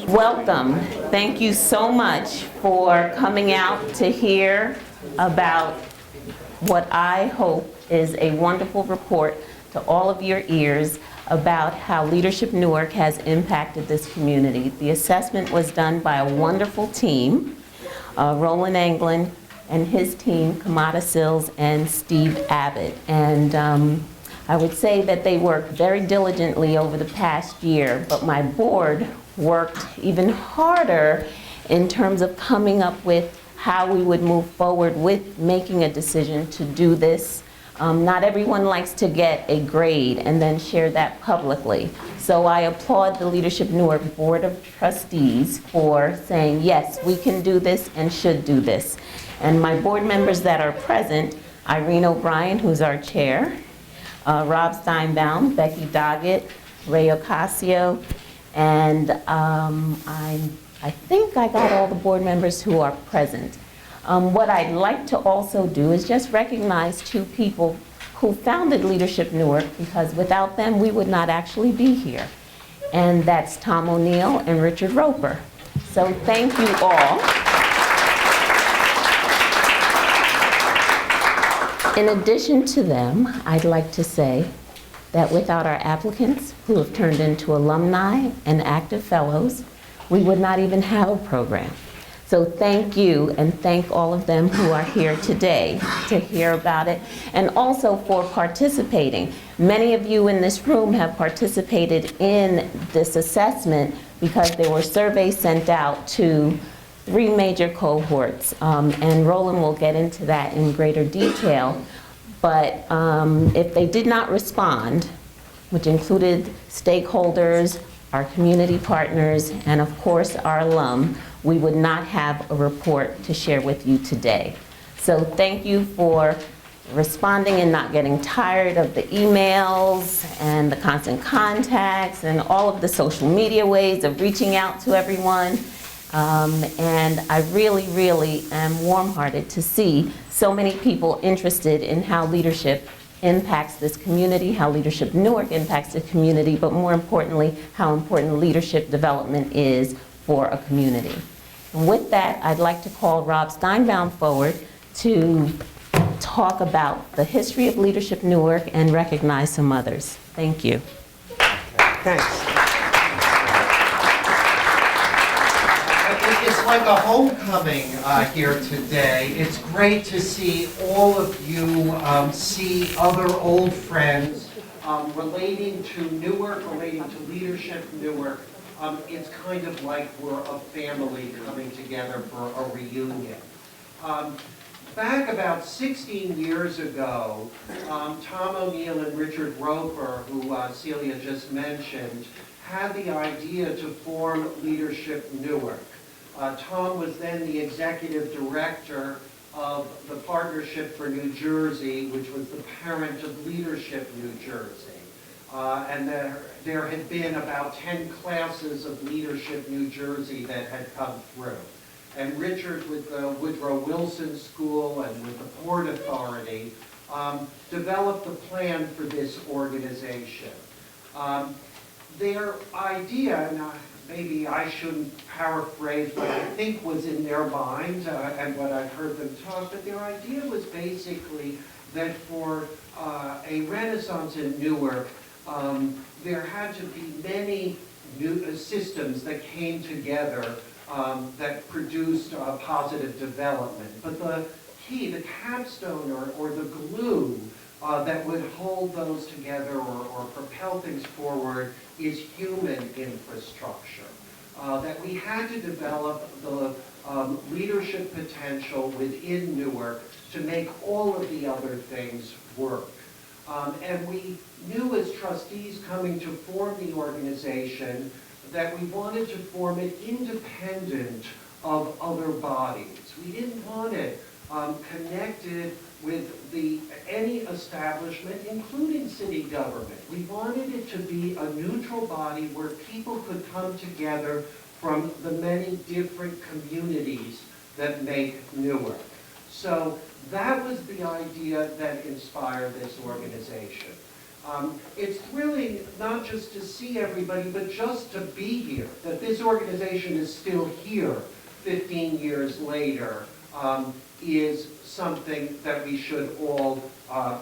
Welcome. Thank you so much for coming out to hear about what I hope is a wonderful report to all of your ears about how Leadership Newark has impacted this community. The assessment was done by a wonderful team, Roland Anglin and his team, Kamada Sills and Steve Abbott. And I would say that they worked very diligently over the past year, but my board worked even harder in terms of coming up with how we would move forward with making a decision to do this. Not everyone likes to get a grade and then share that publicly. So I applaud the Leadership Newark Board of Trustees for saying, yes, we can do this and should do this. And my board members that are present, Irene O'Brien, who's our chair, Rob Steinbaum, Becky Doggett, Ray Ocasio, and I think I got all the board members who are present. What I'd like to also do is just recognize two people who founded Leadership Newark, because without them we would not actually be here. And that's Tom O'Neill and Richard Roper. So thank you all. In addition to them, I'd like to say that without our applicants who have turned into alumni and active fellows, we would not even have a program. So thank you, and thank all of them who are here today to hear about it, and also for participating. Many of you in this room have participated in this assessment because there were surveys sent out to 3 major cohorts, and Roland will get into that in greater detail. But if they did not respond, which included stakeholders, our community partners, and of course our alum, we would not have a report to share with you today. So thank you for responding and not getting tired of the emails and the constant contacts and all of the social media ways of reaching out to everyone. And I really, really am warm-hearted to see so many people interested in how leadership impacts this community, how Leadership Newark impacts the community, but more importantly, how important leadership development is for a community. And with that, I'd like to call Rob Steinbaum forward to talk about the history of Leadership Newark and recognize some others. Thank you. Thanks. It's like a homecoming here today. It's great to see all of you see other old friends relating to Newark, relating to Leadership Newark. It's kind of like we're a family coming together for a reunion. Back about 16 years ago, Tom O'Neill and Richard Roper, who Celia just mentioned, had the idea to form Leadership Newark. Tom was then the executive director of the Partnership for New Jersey, which was the parent of Leadership New Jersey. And there had been about 10 classes of Leadership New Jersey that had come through. And Richard, with the Woodrow Wilson School and with the Port Authority, developed a plan for this organization. Their idea, and maybe I shouldn't paraphrase what I think was in their mind and what I've heard them talk, but their idea was basically that for a renaissance in Newark, there had to be many new systems that came together that produced positive development. But the key, the capstone or the glue that would hold those together or propel things forward is human infrastructure. That we had to develop the leadership potential within Newark to make all of the other things work. And we knew as trustees coming to form the organization that we wanted to form it independent of other bodies. We didn't want it connected with any establishment, including city government. We wanted it to be a neutral body where people could come together from the many different communities that make Newark. So that was the idea that inspired this organization. It's thrilling not just to see everybody, but just to be here, that this organization is still here 15 years later, is something that we should all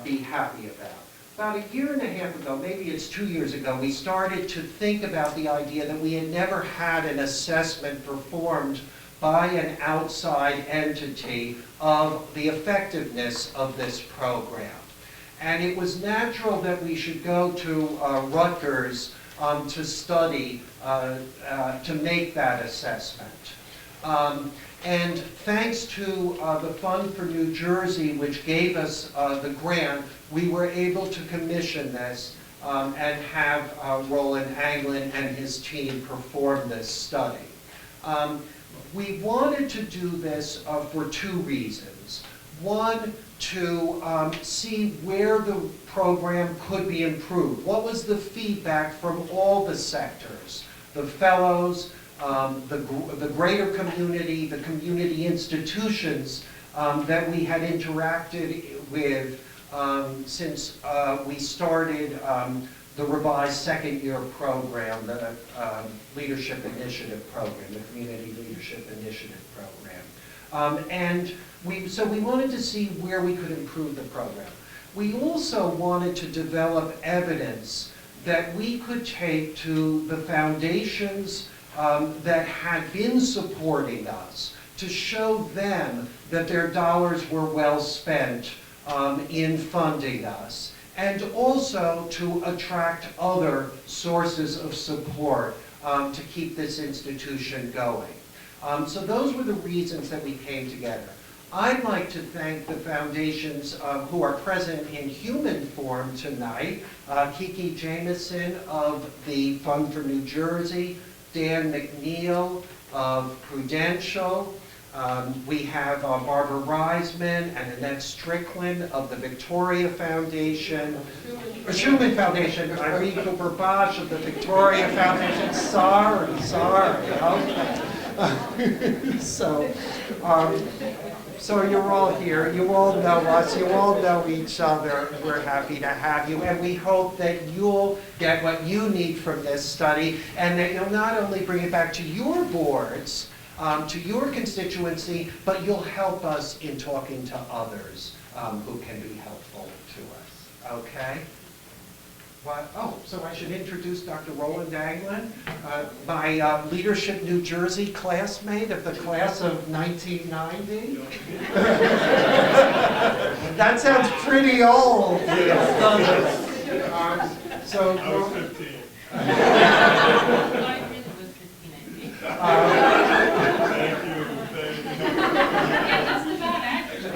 be happy about. About a year and a half ago, maybe it's 2 years ago, we started to think about the idea that we had never had an assessment performed by an outside entity of the effectiveness of this program. And it was natural that we should go to Rutgers to study, to make that assessment. And thanks to the Fund for New Jersey, which gave us the grant, we were able to commission this and have Roland Anglin and his team perform this study. We wanted to do this for two reasons. One, to see where the program could be improved. What was the feedback from all the sectors, the fellows, the greater community, the community institutions that we had interacted with since we started the revised second-year program, the Leadership Initiative Program, the Community Leadership Initiative Program. So we wanted to see where we could improve the program. We also wanted to develop evidence that we could take to the foundations that had been supporting us to show them that their dollars were well spent in funding us, and also to attract other sources of support to keep this institution going. So those were the reasons that we came together. I'd like to thank the foundations who are present in human form tonight. Kiki Jameson of the Fund for New Jersey, Dan McNeil of Prudential. We have Barbara Reisman and Annette Strickland of the Victoria Foundation, or Schumann Foundation, Irene Cooper Bosch of the Victoria Foundation. Sorry, okay. So you're all here, you all know us, you all know each other. We're happy to have you, and we hope that you'll get what you need from this study, and that you'll not only bring it back to your boards, to your constituency, but you'll help us in talking to others who can be helpful to us, okay? Oh, so I should introduce Dr. Roland Anglin, my Leadership New Jersey classmate of the class of 1990. That sounds pretty old. So, I was 15. I really was 15, Thank you. That's about accurate.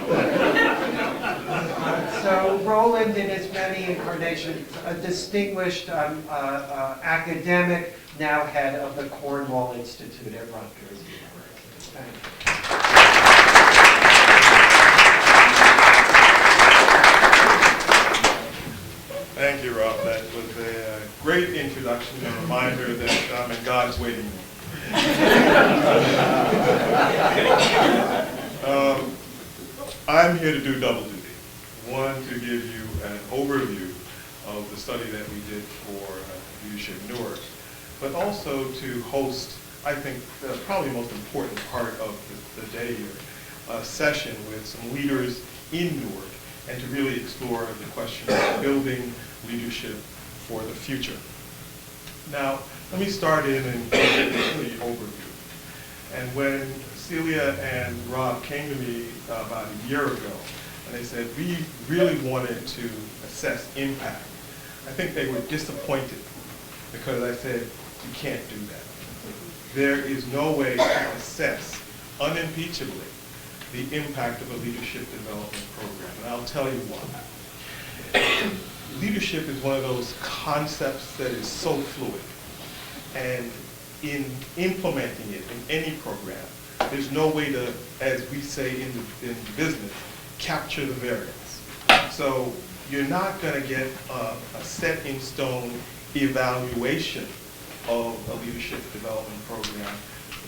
So Roland, in his many incarnations, a distinguished academic, now head of the Cornwall Institute at Rutgers University. Thank you. Thank you, Rob. That was a great introduction, a reminder that I'm in God's waiting room. I'm here to do double duty. One, to give you an overview of the study that we did for Leadership Newark, but also to host, I think, probably the most important part of the day here, a session with some leaders in Newark, and to really explore the question of building leadership for the future. Now, let me start in and give you the overview. And when Celia and Rob came to me about a year ago, and they said, we really wanted to assess impact, I think they were disappointed because I said, you can't do that. There is no way to assess unimpeachably the impact of a leadership development program, and I'll tell you why. Leadership is one of those concepts that is so fluid, and in implementing it in any program, there's no way to, as we say in the business, capture the variance. So you're not going to get a set in stone evaluation of a leadership development program.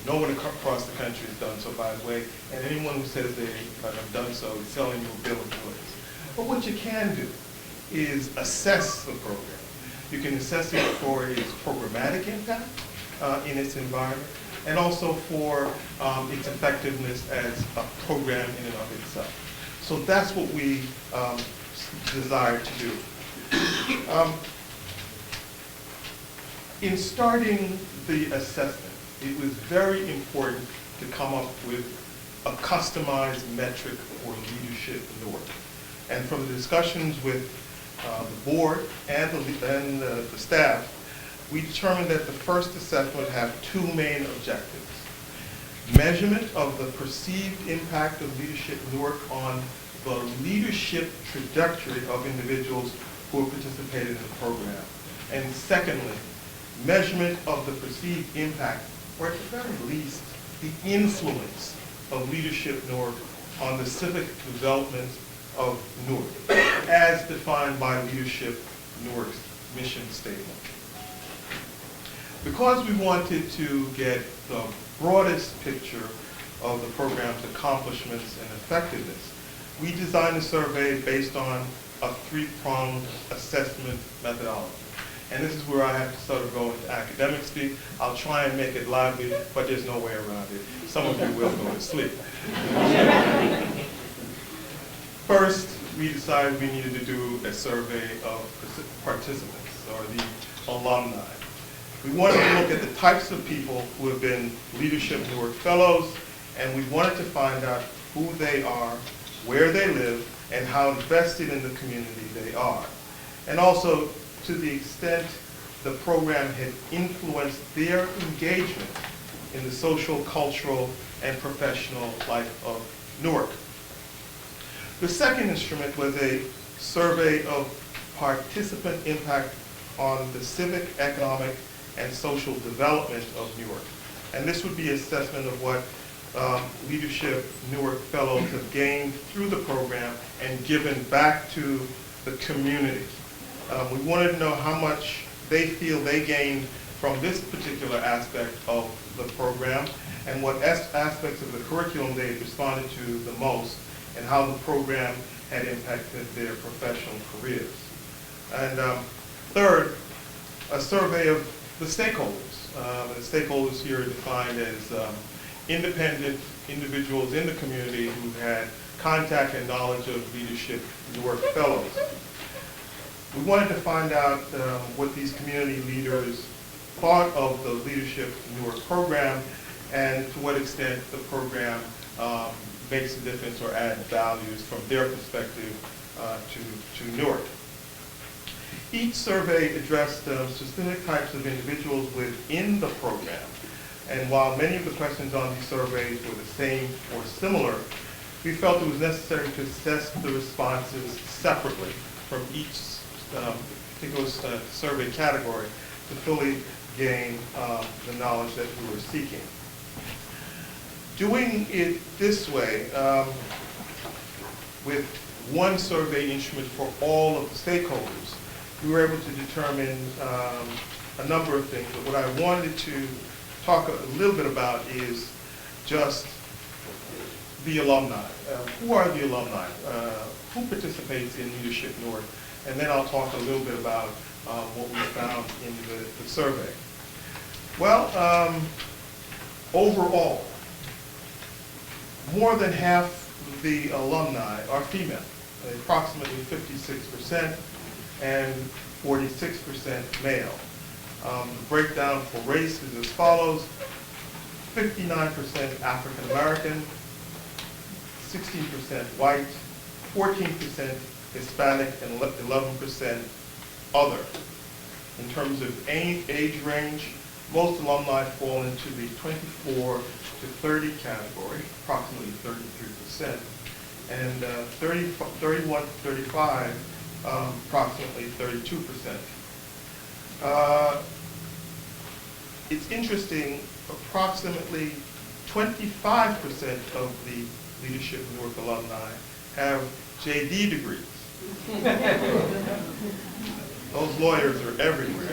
No one across the country has done so, by the way, and anyone who says they have done so is selling you a bill of goods. But what you can do is assess the program. You can assess it for its programmatic impact in its environment, and also for its effectiveness as a program in and of itself. So that's what we desire to do. In starting the assessment, it was very important to come up with a customized metric for leadership Newark. And from the discussions with the board and the staff, we determined that the first assessment would have two main objectives. Measurement of the perceived impact of leadership Newark on the leadership trajectory of individuals who have participated in the program. And secondly, measurement of the perceived impact, or at the very least, the influence of leadership Newark on the civic development of Newark, as defined by Leadership Newark's mission statement. Because we wanted to get the broadest picture of the program's accomplishments and effectiveness, we designed a survey based on a three-pronged assessment methodology. And this is where I have to sort of go into academic speak. I'll try and make it lively, but there's no way around it. Some of you will go to sleep. First, we decided we needed to do a survey of participants, or the alumni. We wanted to look at the types of people who have been Leadership Newark Fellows, and we wanted to find out who they are, where they live, and how invested in the community they are. And also, to the extent the program had influenced their engagement in the social, cultural, and professional life of Newark. The second instrument was a survey of participant impact on the civic, economic, and social development of Newark. And this would be assessment of what Leadership Newark Fellows have gained through the program and given back to the community. We wanted to know how much they feel they gained from this particular aspect of the program, and what aspects of the curriculum they responded to the most, and how the program had impacted their professional careers. And third, a survey of the stakeholders. The stakeholders here are defined as independent individuals in the community who had contact and knowledge of Leadership Newark Fellows. We wanted to find out what these community leaders thought of the Leadership Newark program, and to what extent the program makes a difference or adds values from their perspective to Newark. Each survey addressed specific types of individuals within the program, and while many of the questions on these surveys were the same or similar, we felt it was necessary to assess the responses separately from each particular survey category to fully gain the knowledge that we were seeking. Doing it this way, with one survey instrument for all of the stakeholders, we were able to determine a number of things. But what I wanted to talk a little bit about is just the alumni. Who are the alumni? Who participates in Leadership Newark? And then I'll talk a little bit about what we found in the survey. Well, overall, more than half the alumni are female, approximately 56%, and 46% male. The breakdown for race is as follows: 59% African American, 16% white, 14% Hispanic, and 11% other. In terms of age range, most alumni fall into the 24 to 30 category, approximately 33%, and 31 to 35, approximately 32%. It's interesting, approximately 25% of the Leadership Newark alumni have JD degrees. Those lawyers are everywhere.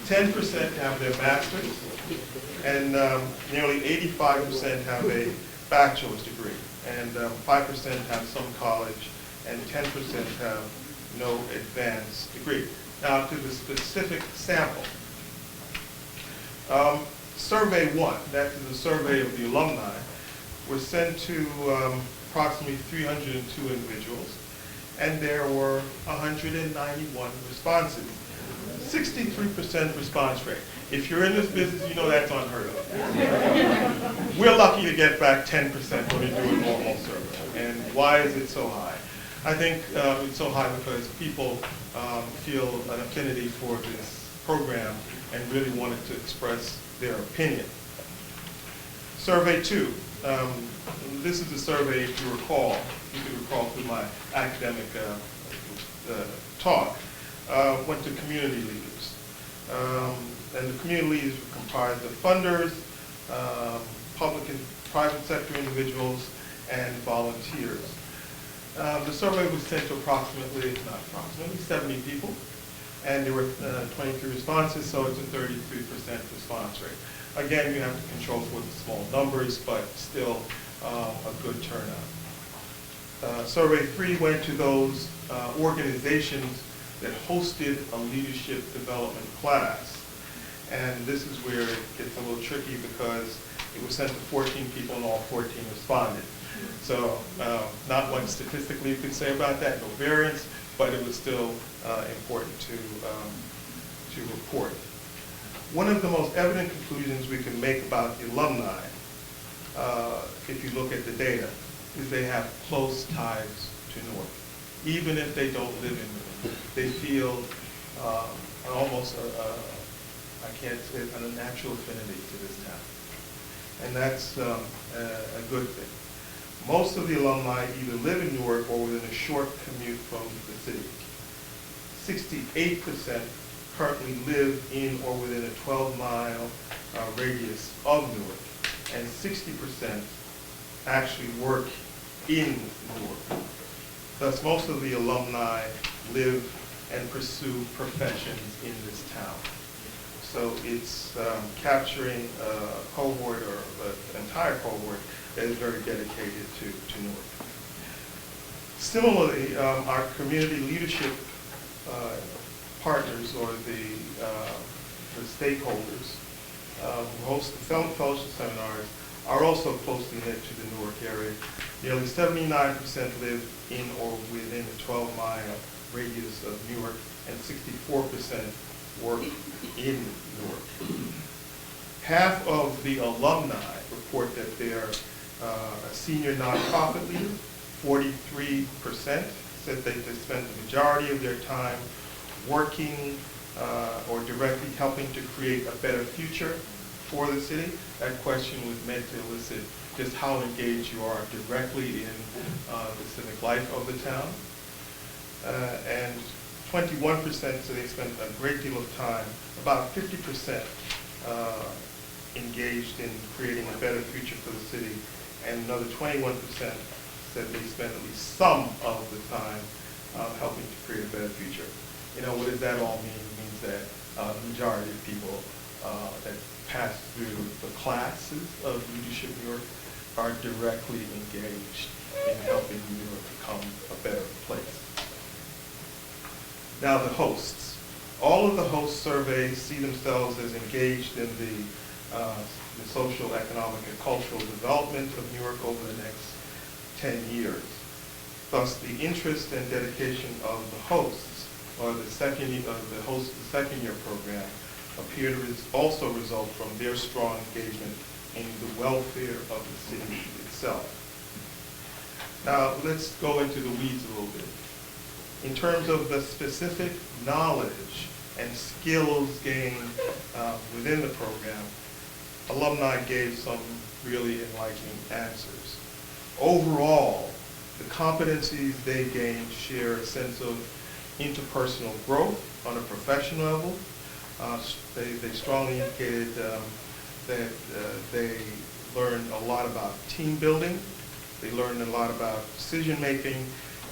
10% have their master's, and nearly 85% have a bachelor's degree. and 5% have some college, and 10% have no advanced degree. Now to the specific sample. Survey 1, that is a survey of the alumni, was sent to approximately 302 individuals, and there were 191 responses. 63% response rate. If you're in this business, you know that's unheard of. We're lucky to get back 10% when we do a normal survey. And why is it so high? I think it's so high because people feel an affinity for this program and really wanted to express their opinion. Survey 2. This is a survey, if you recall, you can recall through my academic talk, went to community leaders. And the community leaders were comprised of funders, public and private sector individuals, and volunteers. The survey was sent to approximately 70 people, and there were 23 responses, so it's a 33% response rate. Again, you have to control for the small numbers, but still a good turnout. Survey 3 went to those organizations that hosted a leadership development class. And this is where it gets a little tricky because it was sent to 14 people and all 14 responded. So not much statistically you could say about that, no variance, but it was still important to report. One of the most evident conclusions we can make about the alumni, if you look at the data, is they have close ties to Newark. Even if they don't live in Newark, they feel almost I can't say a natural affinity to this town. And that's a good thing. Most of the alumni either live in Newark or within a short commute from the city. 68% currently live in or within a 12-mile radius of Newark, and 60% actually work in Newark. Thus, most of the alumni live and pursue professions in this town. So it's capturing a cohort or an entire cohort that is very dedicated to Newark. Similarly, our community leadership partners or the stakeholders who host the fellowship seminars are also closely knit to the Newark area. Nearly 79% live in or within a 12-mile radius of Newark, and 64% work in Newark. Half of the alumni report that they're a senior nonprofit leader. 43% said they spend the majority of their time working or directly helping to create a better future for the city. That question was meant to elicit just how engaged you are directly in the civic life of the town. And 21% say they spend a great deal of time, about 50% engaged in creating a better future for the city, and another 21% said they spend at least some of the time helping to create a better future. You know, what does that all mean? It means that the majority of people that pass through the classes of Leadership New York are directly engaged in helping New York become a better place. Now the hosts. All of the host surveys see themselves as engaged in the social, economic, and cultural development of New York over the next 10 years. Thus, the interest and dedication of the hosts, or the second year program, appear to also result from their strong engagement in the welfare of the city itself. Now, let's go into the weeds a little bit. In terms of the specific knowledge and skills gained within the program, alumni gave some really enlightening answers. Overall, the competencies they gained share a sense of interpersonal growth on a professional level. They strongly indicated that they learned a lot about team building. They learned a lot about decision making,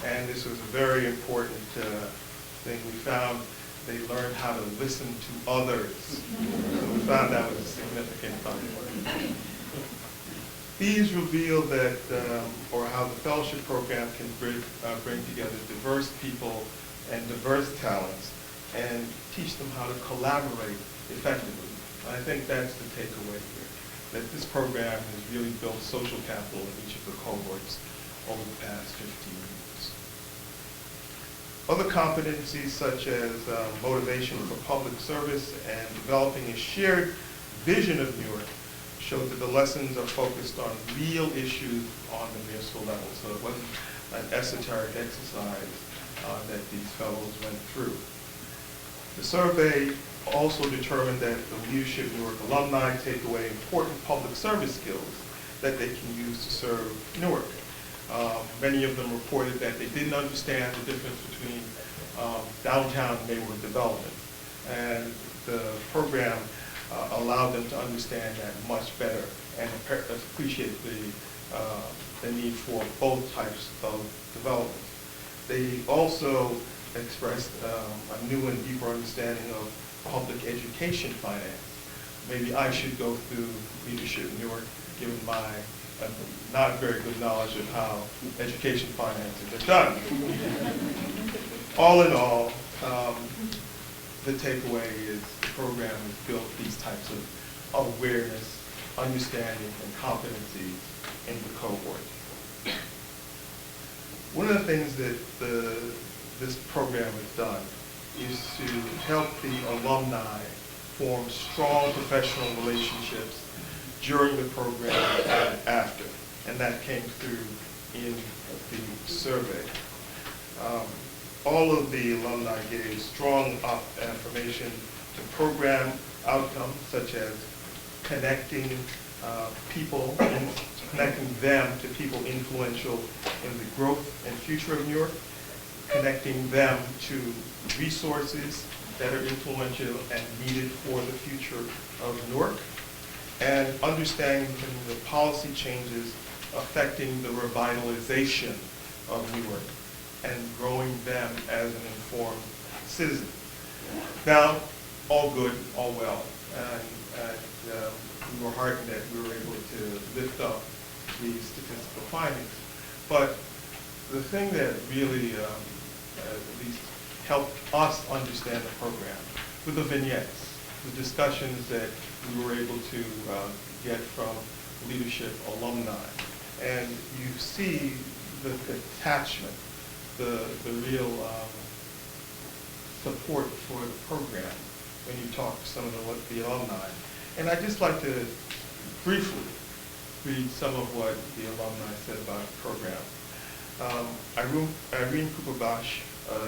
and this was a very important thing we found. They learned how to listen to others. So we found that was a significant factor. These reveal that, or how the fellowship program can bring together diverse people and diverse talents and teach them how to collaborate effectively. And I think that's the takeaway here, that this program has really built social capital in each of the cohorts over the past 15 years. Other competencies such as motivation for public service and developing a shared vision of Newark showed that the lessons are focused on real issues on the municipal level. So it wasn't an esoteric exercise that these fellows went through. The survey also determined that the Leadership Newark alumni take away important public service skills that they can use to serve Newark. Many of them reported that they didn't understand the difference between downtown and neighborhood development. And the program allowed them to understand that much better and appreciate the need for both types of development. They also expressed a new and deeper understanding of public education finance. Maybe I should go through Leadership Newark, given my not very good knowledge of how education finances are done. All in all, the takeaway is the program has built these types of awareness, understanding, and competencies in the cohort. One of the things that this program has done is to help the alumni form strong professional relationships during the program and after, and that came through in the survey. All of the alumni gave strong affirmation to program outcomes such as connecting people and connecting them to people influential in the growth and future of Newark, connecting them to resources that are influential and needed for the future of Newark, and understanding the policy changes affecting the revitalization of Newark and growing them as an informed citizen. Now, all good, all well, and we were heartened that we were able to lift up these statistical findings. But the thing that really at least helped us understand the program were the vignettes, the discussions that we were able to get from leadership alumni. And you see the attachment, the real support for the program when you talk to some of the alumni. And I'd just like to briefly read some of what the alumni said about the program. Irene Cooper-Bosch,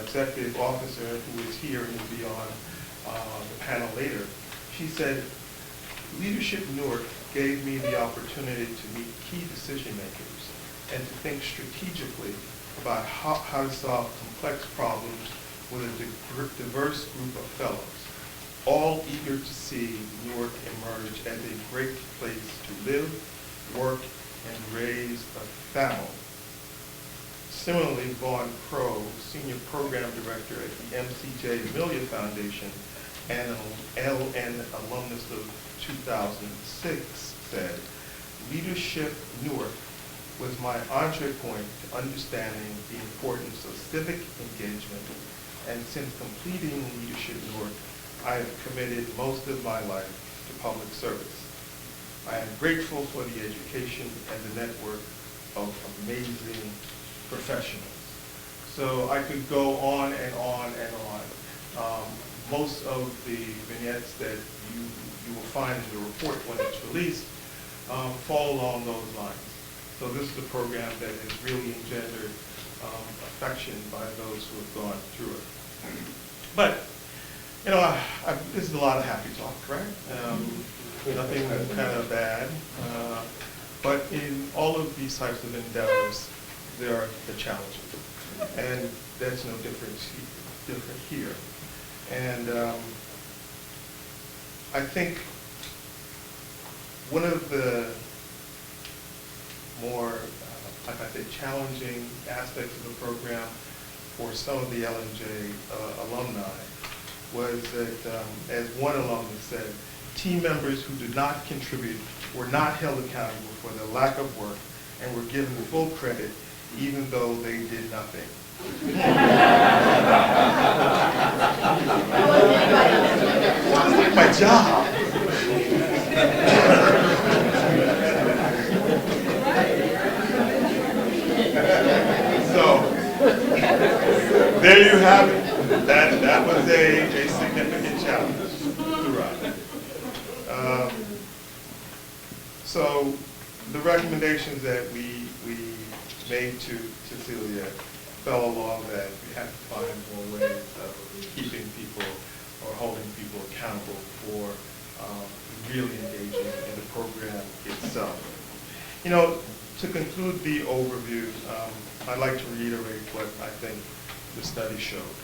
executive officer who is here and will be on the panel later, she said, "Leadership Newark gave me the opportunity to meet key decision makers and to think strategically about how to solve complex problems with a diverse group of fellows, all eager to see Newark emerge as a great place to live, work, and raise a family." Similarly, Vaughn Crow, Senior Program Director at the MCJ Amelia Foundation and an LN alumnus of 2006, said, "Leadership Newark was my entree point to understanding the importance of civic engagement, and since completing Leadership Newark, I have committed most of my life to public service. I am grateful for the education and the network of amazing professionals." So I could go on and on and on. Most of the vignettes that you will find in the report when it's released fall along those lines. So this is a program that has really engendered affection by those who have gone through it. But, you know, this is a lot of happy talk, right? Nothing kind of bad. But in all of these types of endeavors, there are the challenges. And that's no different here. And I think one of the more, like I said, challenging aspects of the program for some of the LNJ alumni was that, as one alumnus said, team members who did not contribute were not held accountable for their lack of work and were given full credit even though they did nothing. My job. So, there you have it. That was a significant challenge throughout. So the recommendations that we made to Cecilia fell along that we have to find more ways of keeping people or holding people accountable for really engaging in the program itself. You know, to conclude the overview, I'd like to reiterate what I think the study showed.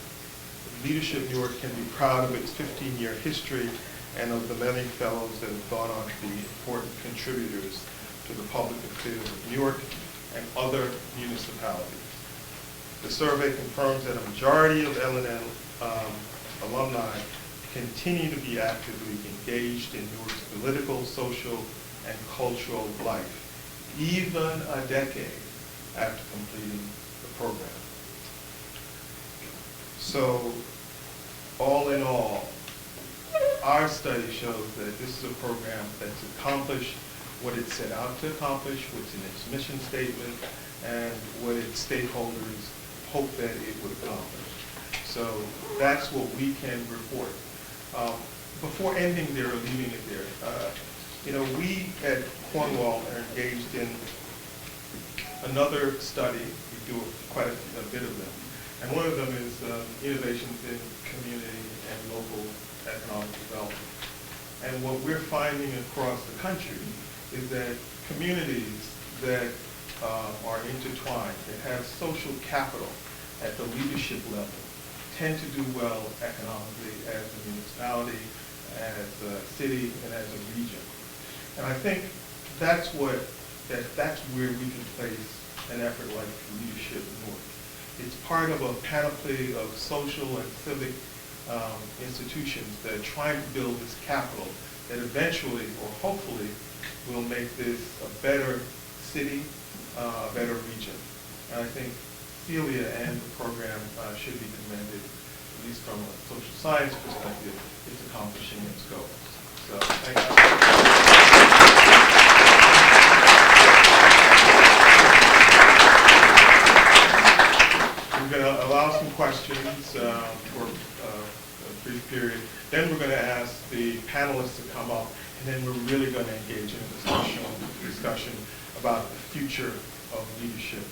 Leadership Newark can be proud of its 15-year history and of the many fellows that have gone on to be important contributors to the public affairs of Newark and other municipalities. The survey confirms that a majority of L&N alumni continue to be actively engaged in Newark's political, social, and cultural life, even a decade after completing the program. So, all in all, our study shows that this is a program that's accomplished what it set out to accomplish, what's in its mission statement, and what its stakeholders hope that it would accomplish. So that's what we can report. Before ending there or leaving it there, you know, we at Cornwall are engaged in another study. We do quite a bit of them. And one of them is innovations in community and local economic development. And what we're finding across the country is that communities that are intertwined, that have social capital at the leadership level, tend to do well economically as a municipality, as a city, and as a region. And I think that's where we can place an effort like Leadership North. It's part of a panoply of social and civic institutions that are trying to build this capital that eventually, or hopefully, will make this a better city, a better region. And I think Celia and the program should be commended, at least from a social science perspective. It's accomplishing its goals. So, thank you. We're going to allow some questions for a brief period. Then we're going to ask the panelists to come up, and then we're really going to engage in a discussion about the future of leadership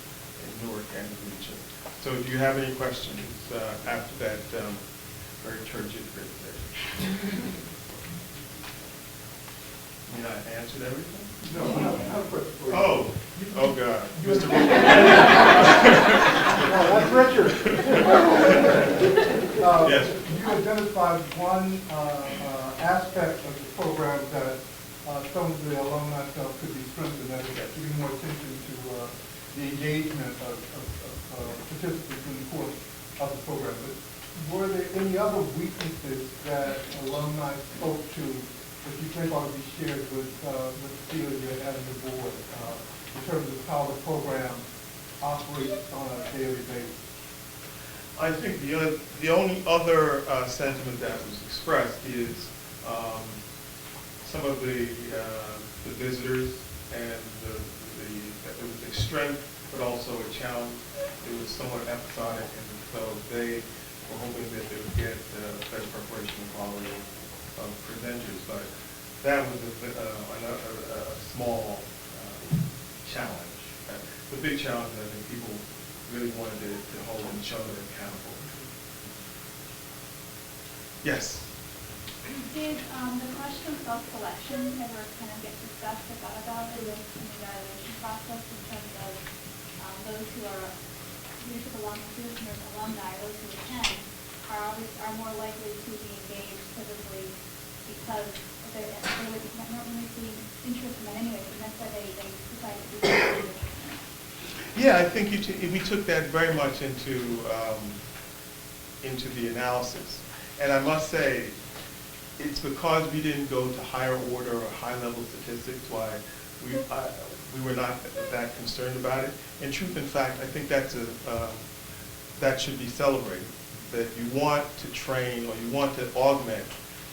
in Newark and the region. So do you have any questions after that very turgid presentation? You know, I answered everything? No, I have a question for you. Oh God. Mr. That's Richard. Yes. You identified one aspect of the program that some of the alumni felt could be strengthened, that is giving more attention to the engagement of participants in the course of the program. But were there any other weaknesses that alumni spoke to that you think ought to be shared with Celia and the board in terms of how the program operates on a daily basis? I think the only other sentiment that was expressed is some of the visitors and it was a strength, but also a challenge. It was somewhat episodic, and so they were hoping that they would get better preparation and quality of presenters. But that was a small challenge. The big challenge is I think people really wanted to hold each other accountable. Yes? Did the question of self-selection ever kind of get discussed or thought about in the evaluation process in terms of those who are leadership alumni, those who attend, are more likely to be engaged typically because they would not really see interest in them anyway, but that's why they decided to do it. Yeah, I think we took that very much into the analysis. And I must say, it's because we didn't go to higher order or high-level statistics why we were not that concerned about it. In truth, in fact, I think that should be celebrated, that you want to train or you want to augment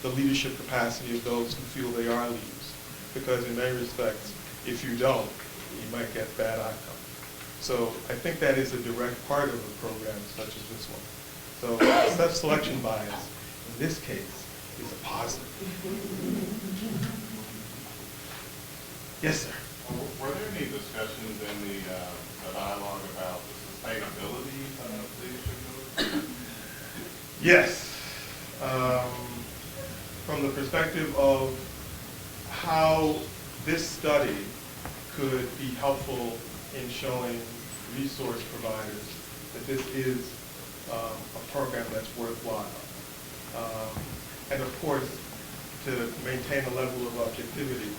the leadership capacity of those who feel they are leaders. Because in many respects, if you don't, you might get bad outcomes. So I think that is a direct part of a program such as this one. So self-selection bias, in this case, is a positive. Yes, sir. Were there any discussions in the dialogue about the sustainability of leadership? Yes. From the perspective of how this study could be helpful in showing resource providers that this is a program that's worthwhile. And of course, to maintain a level of objectivity,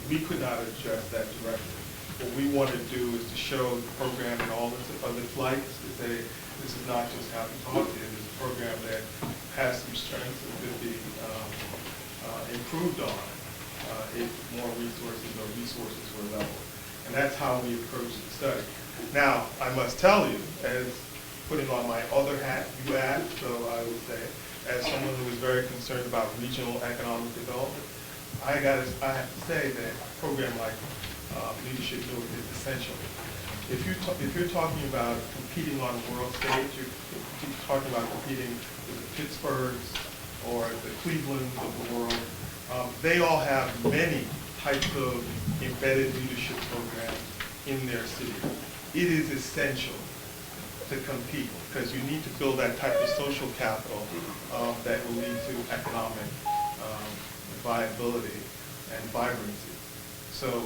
we could not address that directly. What we want to do is to show the program in all of its lights, to say this is not just how we talk, it is a program that has some strengths and could be improved on if more resources were available. And that's how we approach the study. Now, I must tell you, as putting on my other hat, you asked, so I would say, as someone who is very concerned about regional economic development, I have to say that a program like Leadership Newark is essential. If you're talking about competing on a world stage, you're talking about competing with the Pittsburghs or the Clevelands of the world. They all have many types of embedded leadership programs in their city. It is essential to compete because you need to build that type of social capital that will lead to economic viability and vibrancy. So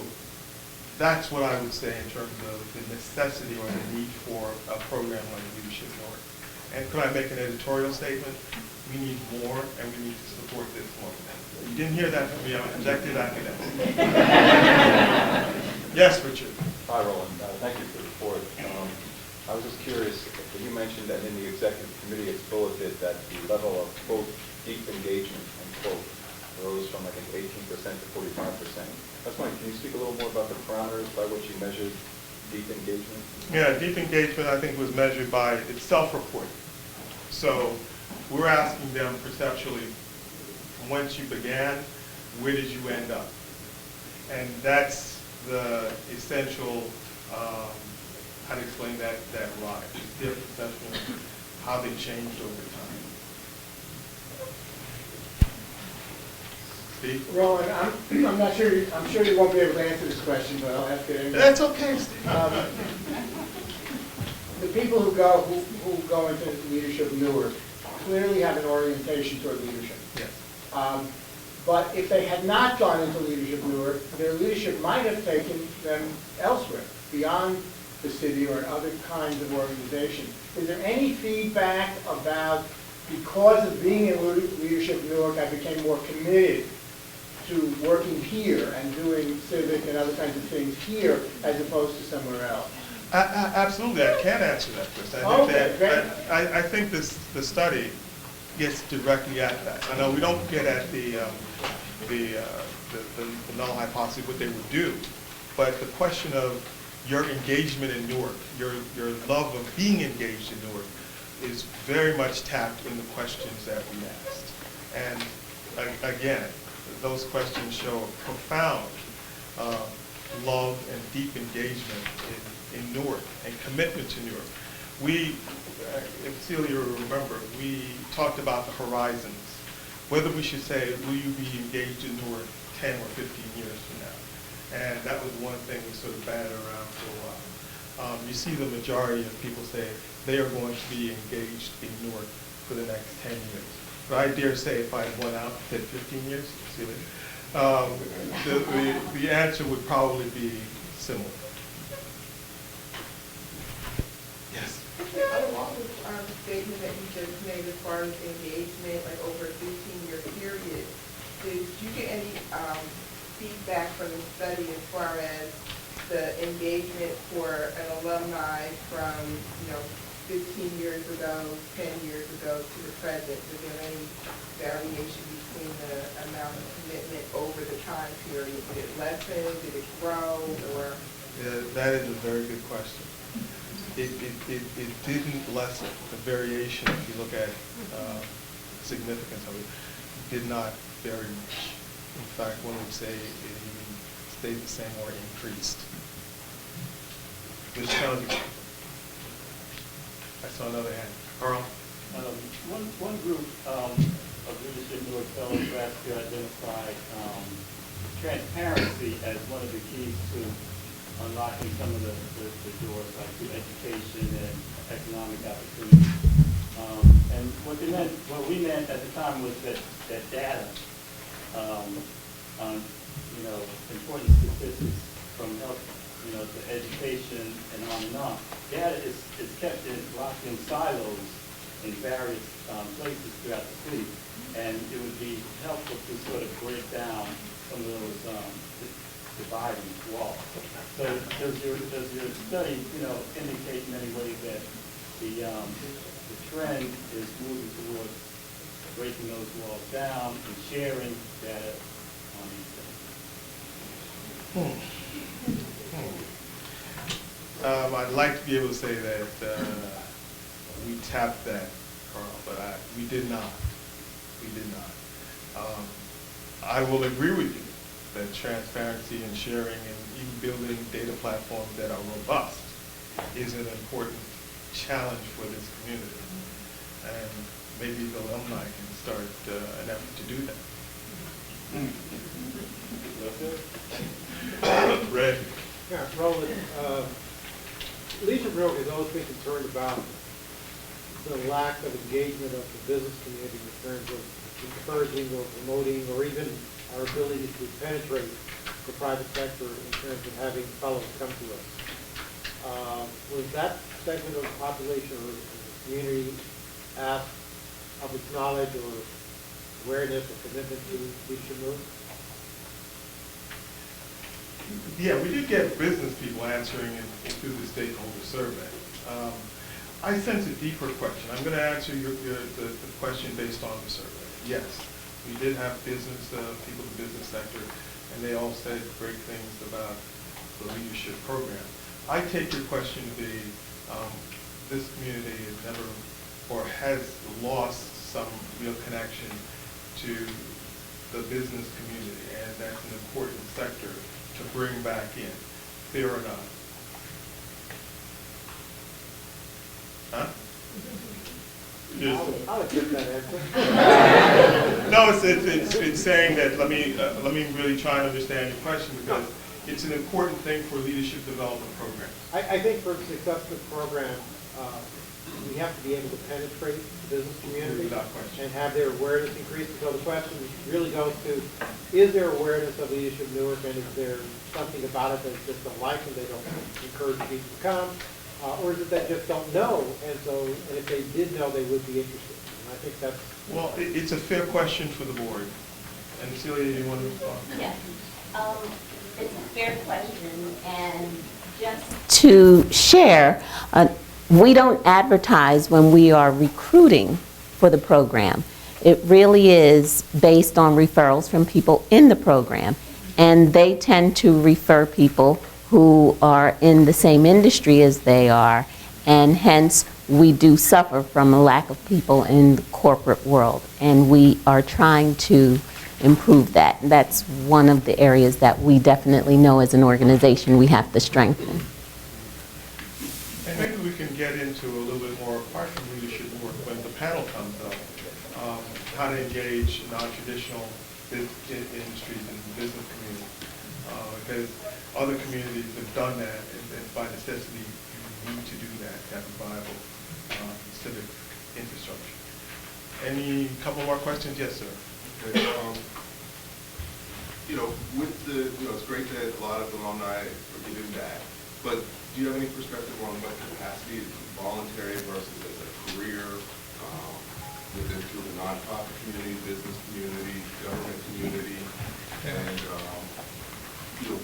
that's what I would say in terms of the necessity or the need for a program like Leadership Newark. And could I make an editorial statement? We need more, and we need to support this more. You didn't hear that from me. I'm an objective academic. Yes, Richard. Hi, Roland. Thank you for the report. I was just curious, you mentioned that in the executive committee it's bulleted that the level of, quote, deep engagement, unquote, rose from, I think, 18% to 45%. That's why, can you speak a little more about the parameters by which you measured deep engagement? Yeah, deep engagement, I think, was measured by its self-reporting. So we're asking them perceptually, once you began, where did you end up? And that's the essential, how to explain that rise. It's their perception of how they changed over time. Steve? Roland, I'm not sure, I'm sure you won't be able to answer this question, but I'll ask it anyway. That's okay, Steve. The people who go into Leadership Newark clearly have an orientation toward leadership. Yes. But if they had not gone into Leadership Newark, their leadership might have taken them elsewhere, beyond the city or other kinds of organizations. Is there any feedback about, because of being in Leadership Newark, I became more committed to working here and doing civic and other kinds of things here as opposed to somewhere else? Absolutely, I can answer that, Chris. I think the study gets directly at that. I know we don't get at the null hypothesis, what they would do, but the question of your engagement in Newark, your love of being engaged in Newark, is very much tapped in the questions that we asked. And again, those questions show a profound love and deep engagement in Newark and commitment to Newark. We, if Celia will remember, we talked about the horizons, whether we should say, will you be engaged in Newark 10 or 15 years from now? And that was one thing we sort of batted around for a while. You see the majority of people say they are going to be engaged in Newark for the next 10 years. But I dare say if I went out and said 15 years, Celia, the answer would probably be similar. Yes? Along with the statement that you just made as far as engagement, like over a 15-year period, did you get any feedback from the study as far as the engagement for an alumni from, 15 years ago, 10 years ago to the present? Is there any variation between the amount of commitment over the time period? Did it lessen, did it grow, or? That is a very good question. It didn't lessen. The variation, if you look at significance of it, did not vary much. In fact, one would say it even stayed the same or increased. Ms. Challenge. I saw another hand. Carl? One group of leadership Newark fellows asked to identify transparency as one of the keys to unlocking some of the doors, like through education and economic opportunity. And what we meant at the time was that data on important statistics from health, to education and on. Data is kept locked in silos in various places throughout the city, and it would be helpful to sort of break down some of those dividing walls. So does your study, indicate in many ways that the trend is moving towards breaking those walls down and sharing data on these things? I'd like to be able to say that we tapped that, Carl, but we did not. We did not. I will agree with you that transparency and sharing and even building data platforms that are robust is an important challenge for this community. And maybe the alumni can start an effort to do that. Red. Yeah, Roland, Legion Newark has always been concerned about the lack of engagement of the business community in terms of encouraging or promoting or even our ability to penetrate the private sector in terms of having fellows come to us. Was that segment of the population or the community asked of its knowledge or awareness or commitment to Legion Newark? Yeah, we did get business people answering through the stakeholder survey. I sense a deeper question. I'm going to answer the question based on the survey. Yes, we did have business people in the business sector, and they all said great things about the leadership program. I take your question to be this community has never or has lost some real connection to the business community, and that's an important sector to bring back in. Fair or not? Huh? I'll accept that answer. No, it's saying that, let me really try and understand your question, because it's an important thing for leadership development programs. I think for a successful program, we have to be able to penetrate the business community Without question. and have their awareness increase. So the question really goes to, is there awareness of Leadership Newark, and is there something about it that they just don't like and they don't encourage people to come? Or is it they just don't know, and if they did know, they would be interested? And I think that's... Well, it's a fair question for the board. And Celia, you want to respond? Yes. It's a fair question, and just to share, we don't advertise when we are recruiting for the program. It really is based on referrals from people in the program, and they tend to refer people who are in the same industry as they are, and hence we do suffer from a lack of people in the corporate world, and we are trying to improve that. That's one of the areas that we definitely know as an organization we have to strengthen. And maybe we can get into a little bit more apart from leadership work when the panel comes up, how to engage non-traditional industries in the business community. Because other communities have done that, and by necessity, you need to do that to have a viable civic infrastructure. Any couple more questions? Yes, sir. Okay, with it's great that a lot of alumni are giving back, but do you have any perspective on what capacity is voluntary versus as a career within through the nonprofit community, business community, government community, and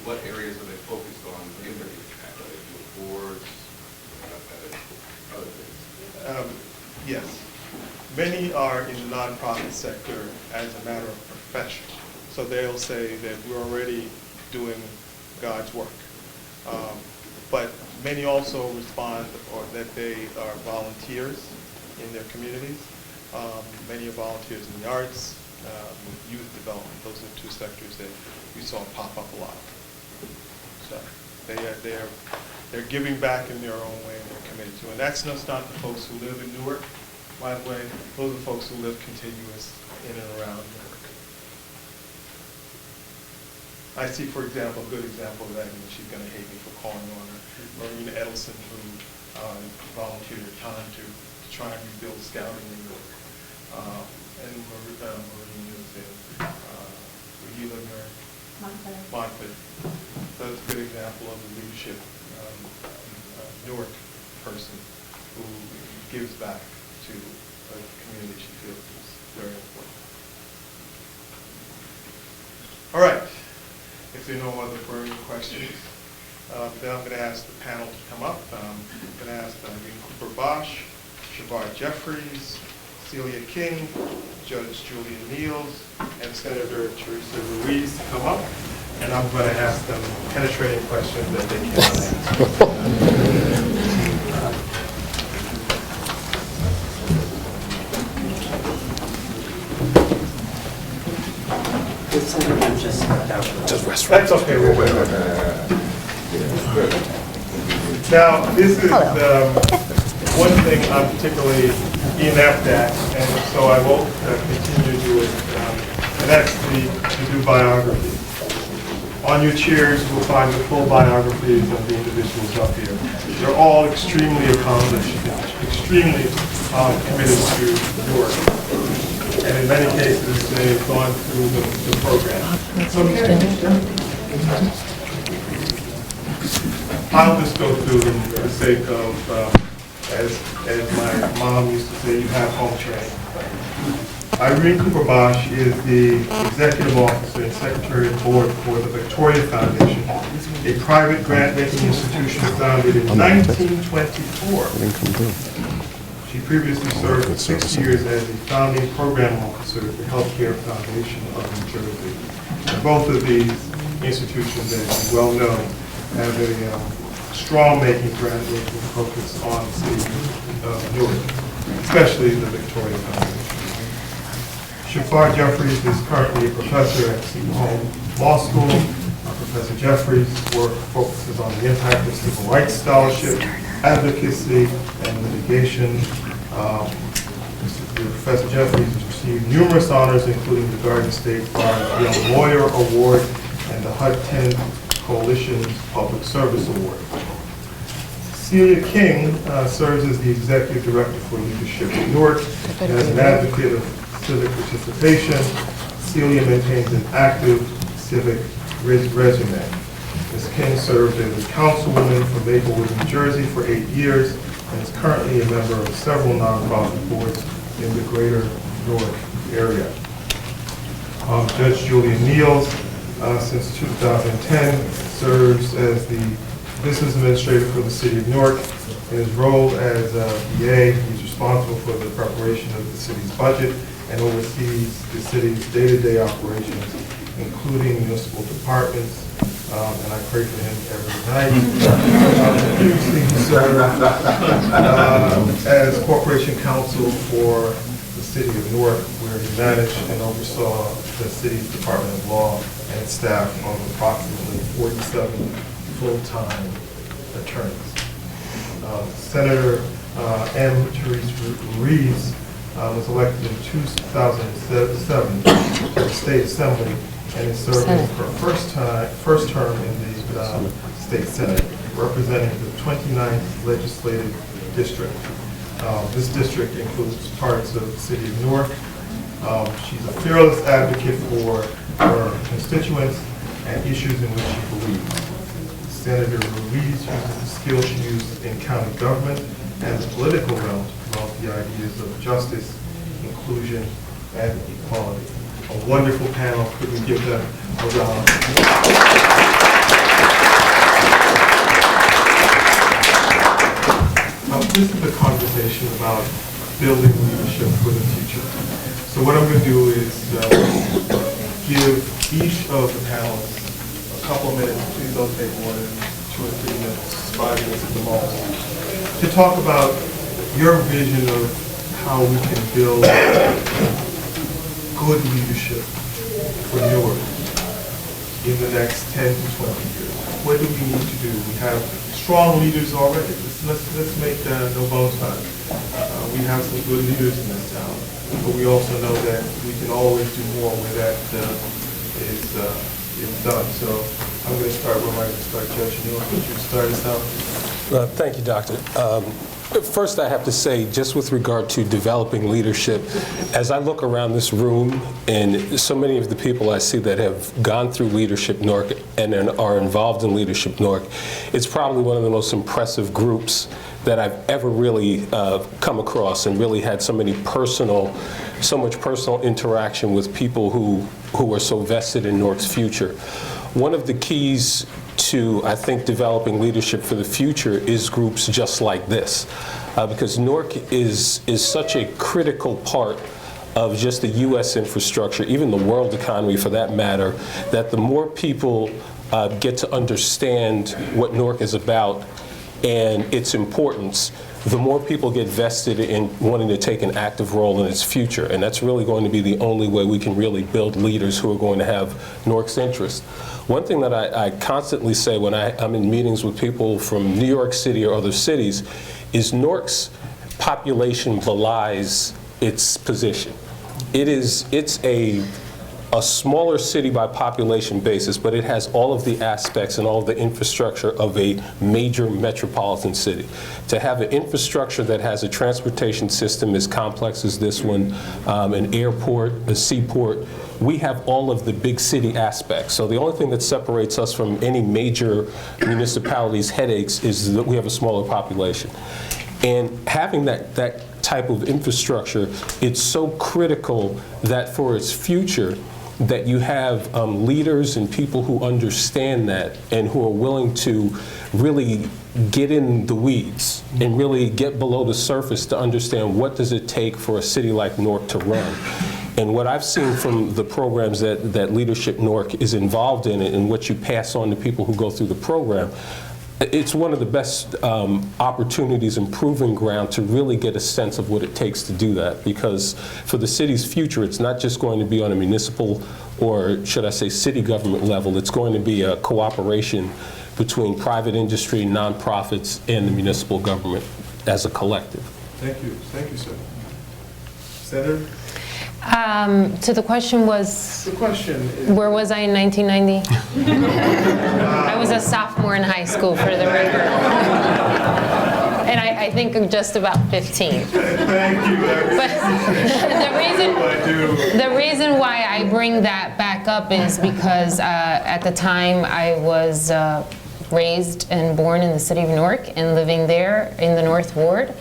what areas are they focused on in their giving back? Are they doing boards, other things? Yes. Many are in the nonprofit sector as a matter of profession. So they'll say that we're already doing God's work. But many also respond or that they are volunteers in their communities. Many are volunteers in the arts, with youth development. Those are the two sectors that we saw pop up a lot. So they're giving back in their own way and they're committed to it. And that's not the folks who live in Newark, by the way. Those are folks who live contiguous in and around Newark. I see, for example, a good example of that, and she's going to hate me for calling on her, Marina Edelson, who volunteered her time to try and rebuild scouting in Newark. And Marina is in, where do you live, Mary? Montclair. That's a good example of a leadership Newark person who gives back to a community she feels is very important. All right. If there are no other burning questions, then I'm going to ask the panel to come up. I'm going to ask Irene Cooper Bosch, Shavar Jeffries, Celia King, Judge Julia Niels, and Senator Teresa Ruiz to come up. And I'm going to ask them penetrating questions that they cannot answer. That's okay. We'll wait. Now, this is one thing I'm particularly inept at, and so I won't continue to do it, and that's to do biography. On your chairs, you will find the full biographies of the individuals up here. They're all extremely accomplished, extremely committed to Newark. And in many cases, they've gone through the program. I'll just go through them for the sake of, as my mom used to say, you have home training. Irene Cooper Bosch is the Executive Officer and Secretary of the Board for the Victoria Foundation, a private grant-making institution founded in 1924. She previously served for 6 years as the founding program officer at the Healthcare Foundation of New Jersey. And both of these institutions, as you well know, have a strong grant-making focus on the city of Newark, especially the Victoria Foundation. Shavar Jeffries is currently a professor at Seton Hall Law School. Professor Jeffries' work focuses on the impact of civil rights scholarship, advocacy, and litigation. Professor Jeffries has received numerous honors, including the Garden State Bar Young Lawyer Award and the Hudson Coalition's Public Service Award. Celia King serves as the Executive Director for Leadership in Newark and as an advocate of civic participation. Celia maintains an active civic resume. Ms. King served as a councilwoman for Maplewood, New Jersey for 8 years and is currently a member of several nonprofit boards in the greater Newark area. Judge Julia Niels, since 2010, serves as the business administrator for the city of Newark. In his role as BA, he's responsible for the preparation of the city's budget and oversees the city's day-to-day operations, including municipal departments, and I pray for him every night. Previously, he served as corporation counsel for the city of Newark, where he managed and oversaw the city's Department of Law and staff of approximately 47 full-time attorneys. Senator M. Teresa Ruiz was elected in 2007 to the State Assembly and is serving her first term in the State Senate, representing the 29th Legislative District. This district includes parts of the city of Newark. She's a fearless advocate for her constituents and issues in which she believes. Senator Ruiz uses the skills she used in county government and the political realm to promote the ideas of justice, inclusion, and equality. A wonderful panel. Could we give them a round? this is a conversation about building leadership for the future. So what I'm going to do is give each of the panelists a couple of minutes. Please don't take more than 2 or 3 minutes, 5 minutes at the most, to talk about your vision of how we can build good leadership for Newark in the next 10 to 20 years. What do we need to do? We have strong leaders already. Let's make no bones about it. We have some good leaders in this town, but we also know that we can always do more where that is done. So I'm going to start where Mike started. Judge Newark, would you start us out? Thank you, Doctor. First, I have to say, just with regard to developing leadership, as I look around this room and so many of the people I see that have gone through Leadership Newark and are involved in Leadership Newark, it's probably one of the most impressive groups that I've ever really come across, and really had so much personal interaction with people who are so vested in Newark's future. One of the keys to, I think, developing leadership for the future is groups just like this, because Newark is such a critical part of just the U.S. infrastructure, even the world economy for that matter, that the more people get to understand what Newark is about and its importance, the more people get vested in wanting to take an active role in its future. And that's really going to be the only way we can really build leaders who are going to have Newark's interest. One thing that I constantly say when I'm in meetings with people from New York City or other cities is Newark's population belies its position. It's a smaller city by population basis, but it has all of the aspects and all of the infrastructure of a major metropolitan city. To have an infrastructure that has a transportation system as complex as this one, an airport, a seaport, we have all of the big city aspects. So the only thing that separates us from any major municipalities' headaches is that we have a smaller population. And having that type of infrastructure, it's so critical that for its future, that you have leaders and people who understand that and who are willing to really get in the weeds and really get below the surface to understand what does it take for a city like Newark to run. And what I've seen from the programs that Leadership Newark is involved in and what you pass on to people who go through the program, it's one of the best opportunities and proving ground to really get a sense of what it takes to do that. Because for the city's future, it's not just going to be on a municipal, or should I say city government level, it's going to be a cooperation between private industry, nonprofits, and the municipal government as a collective. Thank you. Thank you, sir. Senator? So the question was, The question is, where was I in 1990? I was a sophomore in high school, for the record. And I think I'm just about 15. thank you. But the reason why I bring that back up is because at the time I was raised and born in the city of Newark and living there in the North Ward.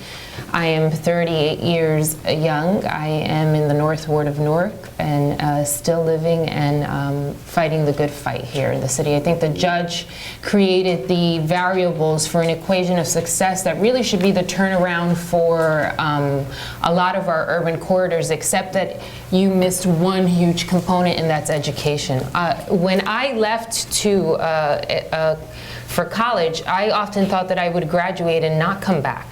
I am 38 years young. I am in the North Ward of Newark and still living and fighting the good fight here in the city. I think the judge created the variables for an equation of success that really should be the turnaround for a lot of our urban corridors, except that you missed one huge component, and that's education. When I left for college, I often thought that I would graduate and not come back,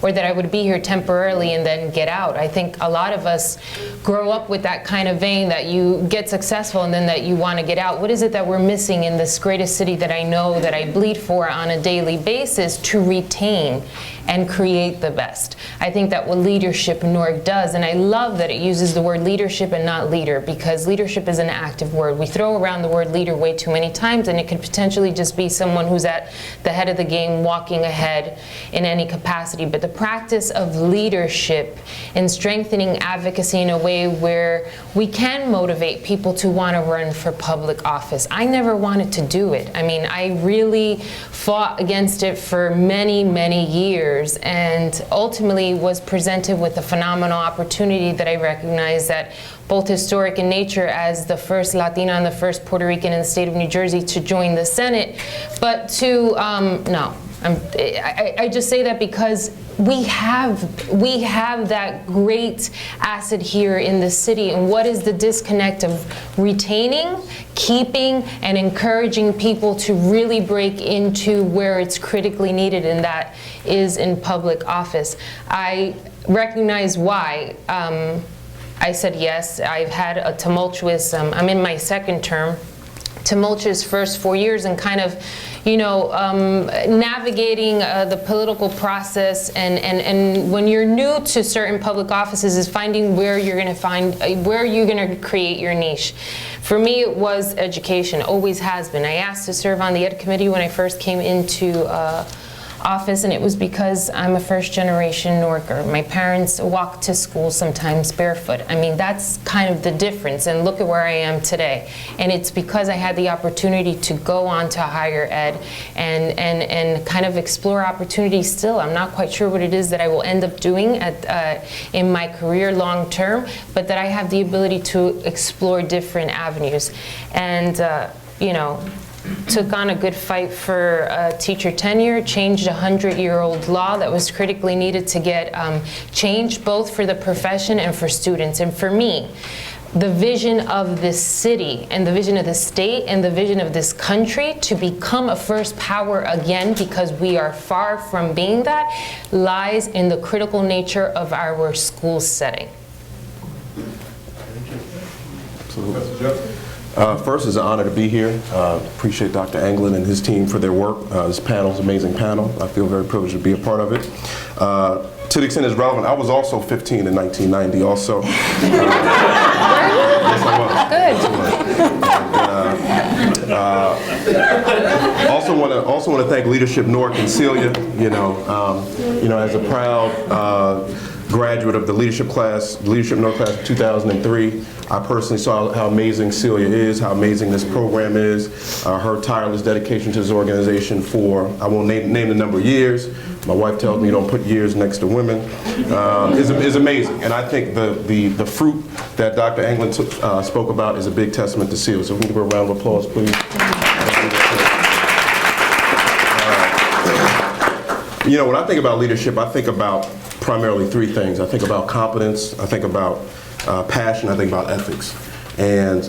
or that I would be here temporarily and then get out. I think a lot of us grow up with that kind of vein, that you get successful and then that you want to get out. What is it that we're missing in this greatest city that I know, that I bleed for on a daily basis, to retain and create the best? I think that what Leadership Newark does, and I love that it uses the word leadership and not leader, because leadership is an active word. We throw around the word leader way too many times, and it could potentially just be someone who's at the head of the game, walking ahead in any capacity. But the practice of leadership and strengthening advocacy in a way where we can motivate people to want to run for public office. I never wanted to do it. I mean, I really fought against it for many, many years, and ultimately was presented with a phenomenal opportunity that I recognize, that both historic in nature as the first Latina and the first Puerto Rican in the state of New Jersey to join the Senate, but to, I just say that because we have that great asset here in the city, and what is the disconnect of retaining, keeping, and encouraging people to really break into where it's critically needed, and that is in public office. I recognize why I said yes. I've had a tumultuous, I'm in my second term, tumultuous first 4 years, and kind of, navigating the political process, and when you're new to certain public offices, is finding where you're going to create your niche. For me, it was education, always has been. I asked to serve on the Ed Committee when I first came into office, and it was because I'm a first-generation Newarker. My parents walked to school sometimes barefoot. I mean, that's kind of the difference, and look at where I am today. And it's because I had the opportunity to go on to higher ed and kind of explore opportunities still. I'm not quite sure what it is that I will end up doing in my career long term, but that I have the ability to explore different avenues. And, took on a good fight for teacher tenure, changed a 100-year-old law that was critically needed to get changed, both for the profession and for students. And for me, the vision of this city and the vision of the state and the vision of this country to become a first power again, because we are far from being that, lies in the critical nature of our school setting. First, it's an honor to be here. Appreciate Dr. Anglin and his team for their work. This panel is an amazing panel. I feel very privileged to be a part of it. To the extent it's relevant, I was also 15 in 1990 also. Yes, I was. Good. Also want to thank Leadership Newark and Celia, as a proud graduate of the Leadership Newark class of 2003. I personally saw how amazing Celia is, how amazing this program is, her tireless dedication to this organization for, I won't name the number of years. My wife tells me you don't put years next to women, is amazing. And I think the fruit that Dr. Anglin spoke about is a big testament to Celia. So we can give her a round of applause, please. When I think about leadership, I think about primarily three things. I think about competence, I think about passion, I think about ethics. And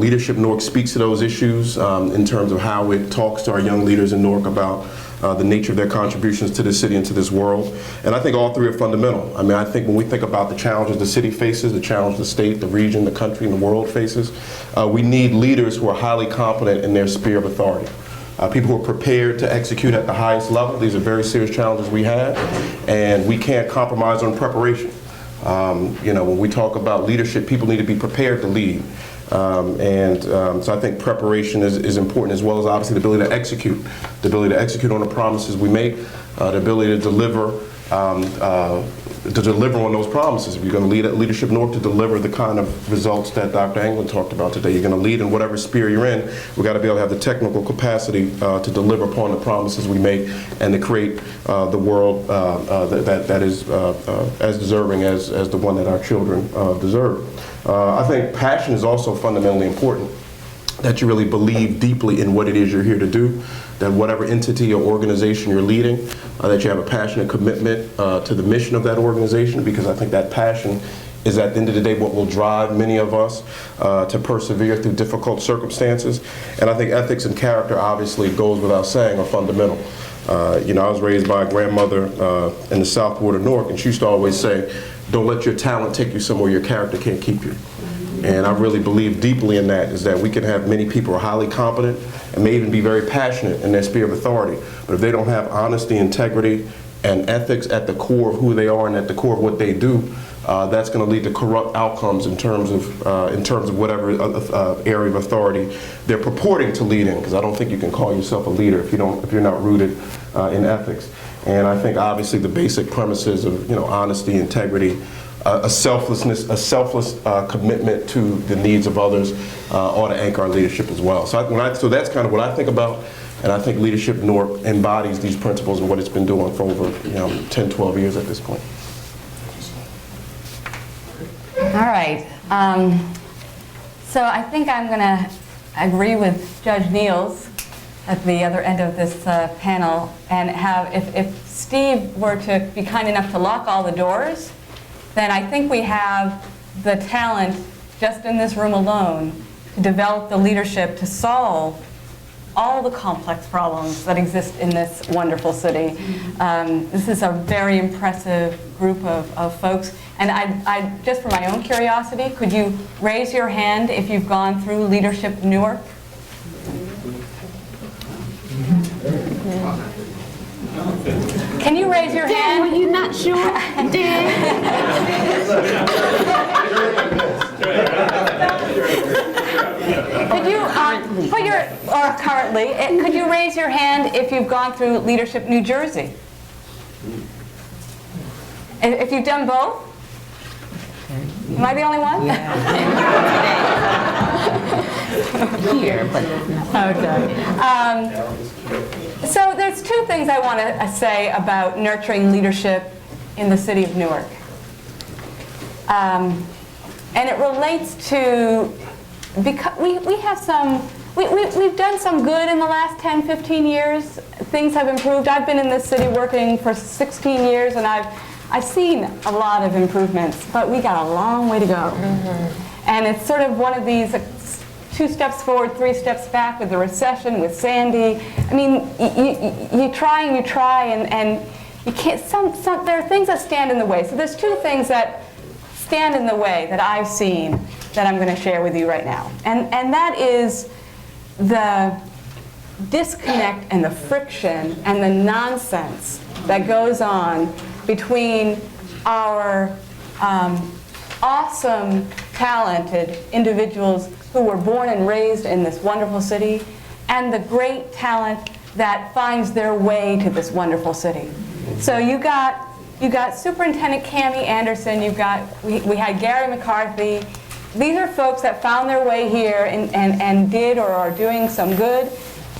Leadership Newark speaks to those issues in terms of how it talks to our young leaders in Newark about the nature of their contributions to the city and to this world. And I think all three are fundamental. I mean, I think when we think about the challenges the city faces, the challenge the state, the region, the country, and the world faces, we need leaders who are highly competent in their sphere of authority. People who are prepared to execute at the highest level. These are very serious challenges we have, and we can't compromise on preparation. When we talk about leadership, people need to be prepared to lead. So I think preparation is important, as well as obviously the ability to execute. The ability to execute on the promises we make, the ability to deliver on those promises. If you're going to lead at Leadership Newark to deliver the kind of results that Dr. Anglin talked about today, you're going to lead in whatever sphere you're in, we've got to be able to have the technical capacity to deliver upon the promises we make and to create the world that is as deserving as the one that our children deserve. I think passion is also fundamentally important, that you really believe deeply in what it is you're here to do, that whatever entity or organization you're leading, that you have a passionate commitment to the mission of that organization, because I think that passion is at the end of the day what will drive many of us to persevere through difficult circumstances. And I think ethics and character, obviously, goes without saying, are fundamental. I was raised by a grandmother in the South Ward of Newark, and she used to always say, don't let your talent take you somewhere your character can't keep you. And I really believe deeply in that, is that we can have many people who are highly competent and may even be very passionate in their sphere of authority. But if they don't have honesty, integrity, and ethics at the core of who they are and at the core of what they do, that's going to lead to corrupt outcomes in terms of whatever area of authority they're purporting to lead in. Because I don't think you can call yourself a leader if you're not rooted in ethics. And I think obviously the basic premises of honesty, integrity, a selfless commitment to the needs of others ought to anchor our leadership as well. So that's kind of what I think about, and I think Leadership Newark embodies these principles and what it's been doing for over 10, 12 years at this point. All right. So I think I'm going to agree with Judge Niels at the other end of this panel and have, if Steve were to be kind enough to lock all the doors, then I think we have the talent just in this room alone to develop the leadership to solve all the complex problems that exist in this wonderful city. This is a very impressive group of folks. And I just for my own curiosity, could you raise your hand if you've gone through Leadership Newark? Can you raise your hand? Were you not sure? Could you could you raise your hand if you've gone through Leadership New Jersey? If you've done both? Am I the only one? Here, but okay. So there's two things I want to say about nurturing leadership in the city of Newark. And it relates to, because we've done some good in the last 10, 15 years. Things have improved. I've been in this city working for 16 years, and I've seen a lot of improvements, but we got a long way to go. Mm-hmm. And it's sort of one of these 2 steps forward, 3 steps back with the recession, with Sandy. I mean, you try and you can't, there are things that stand in the way. So there's 2 things that stand in the way that I've seen that I'm going to share with you right now. And that is the disconnect and the friction and the nonsense that goes on between our awesome, talented individuals who were born and raised in this wonderful city and the great talent that finds their way to this wonderful city. So you got Superintendent Cammie Anderson, we had Gary McCarthy. These are folks that found their way here and did or are doing some good.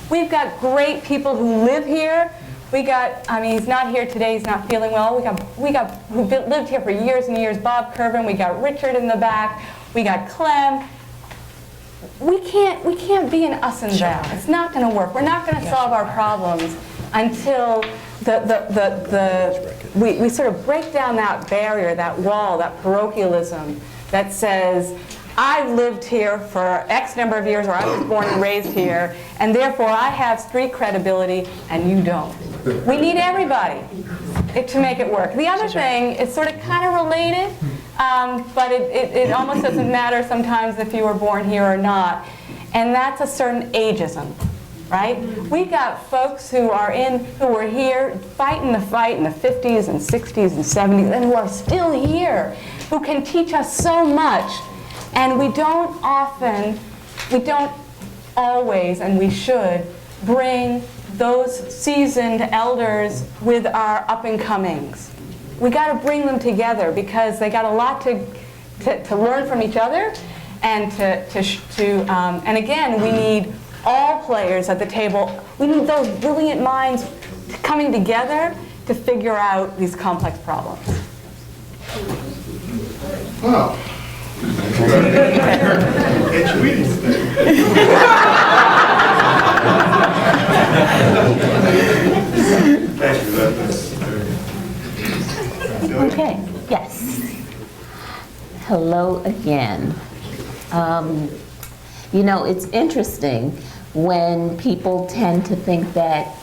We've got great people who live here. He's not here today, he's not feeling well. We got who lived here for years and years, Bob Kervin, we got Richard in the back, we got Clem. We can't be an us and them. It's not going to work. We're not going to solve our problems until we sort of break down that barrier, that wall, that parochialism that says, I've lived here for X number of years, or I was born and raised here, and therefore I have street credibility and you don't. We need everybody to make it work. The other thing is sort of kind of related, but it almost doesn't matter sometimes if you were born here or not, and that's a certain ageism, right? We got folks who were here fighting the fight in the 50s and 60s and 70s, and who are still here, who can teach us so much. And we don't always, and we should, bring those seasoned elders with our up-and-comings. We got to bring them together because they got a lot to learn from each other, and and again, we need all players at the table. We need those brilliant minds coming together to figure out these complex problems. Wow. It's really Thank you. okay, yes. Hello again. It's interesting when people tend to think that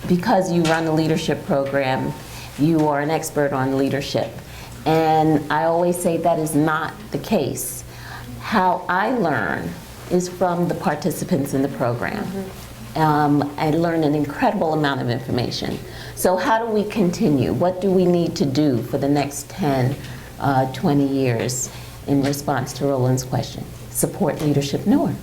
because you run a leadership program, you are an expert on leadership. And I always say that is not the case. How I learn is from the participants in the program. I learn an incredible amount of information. So how do we continue? What do we need to do for the next 10, 20 years in response to Roland's question? Support Leadership Newark.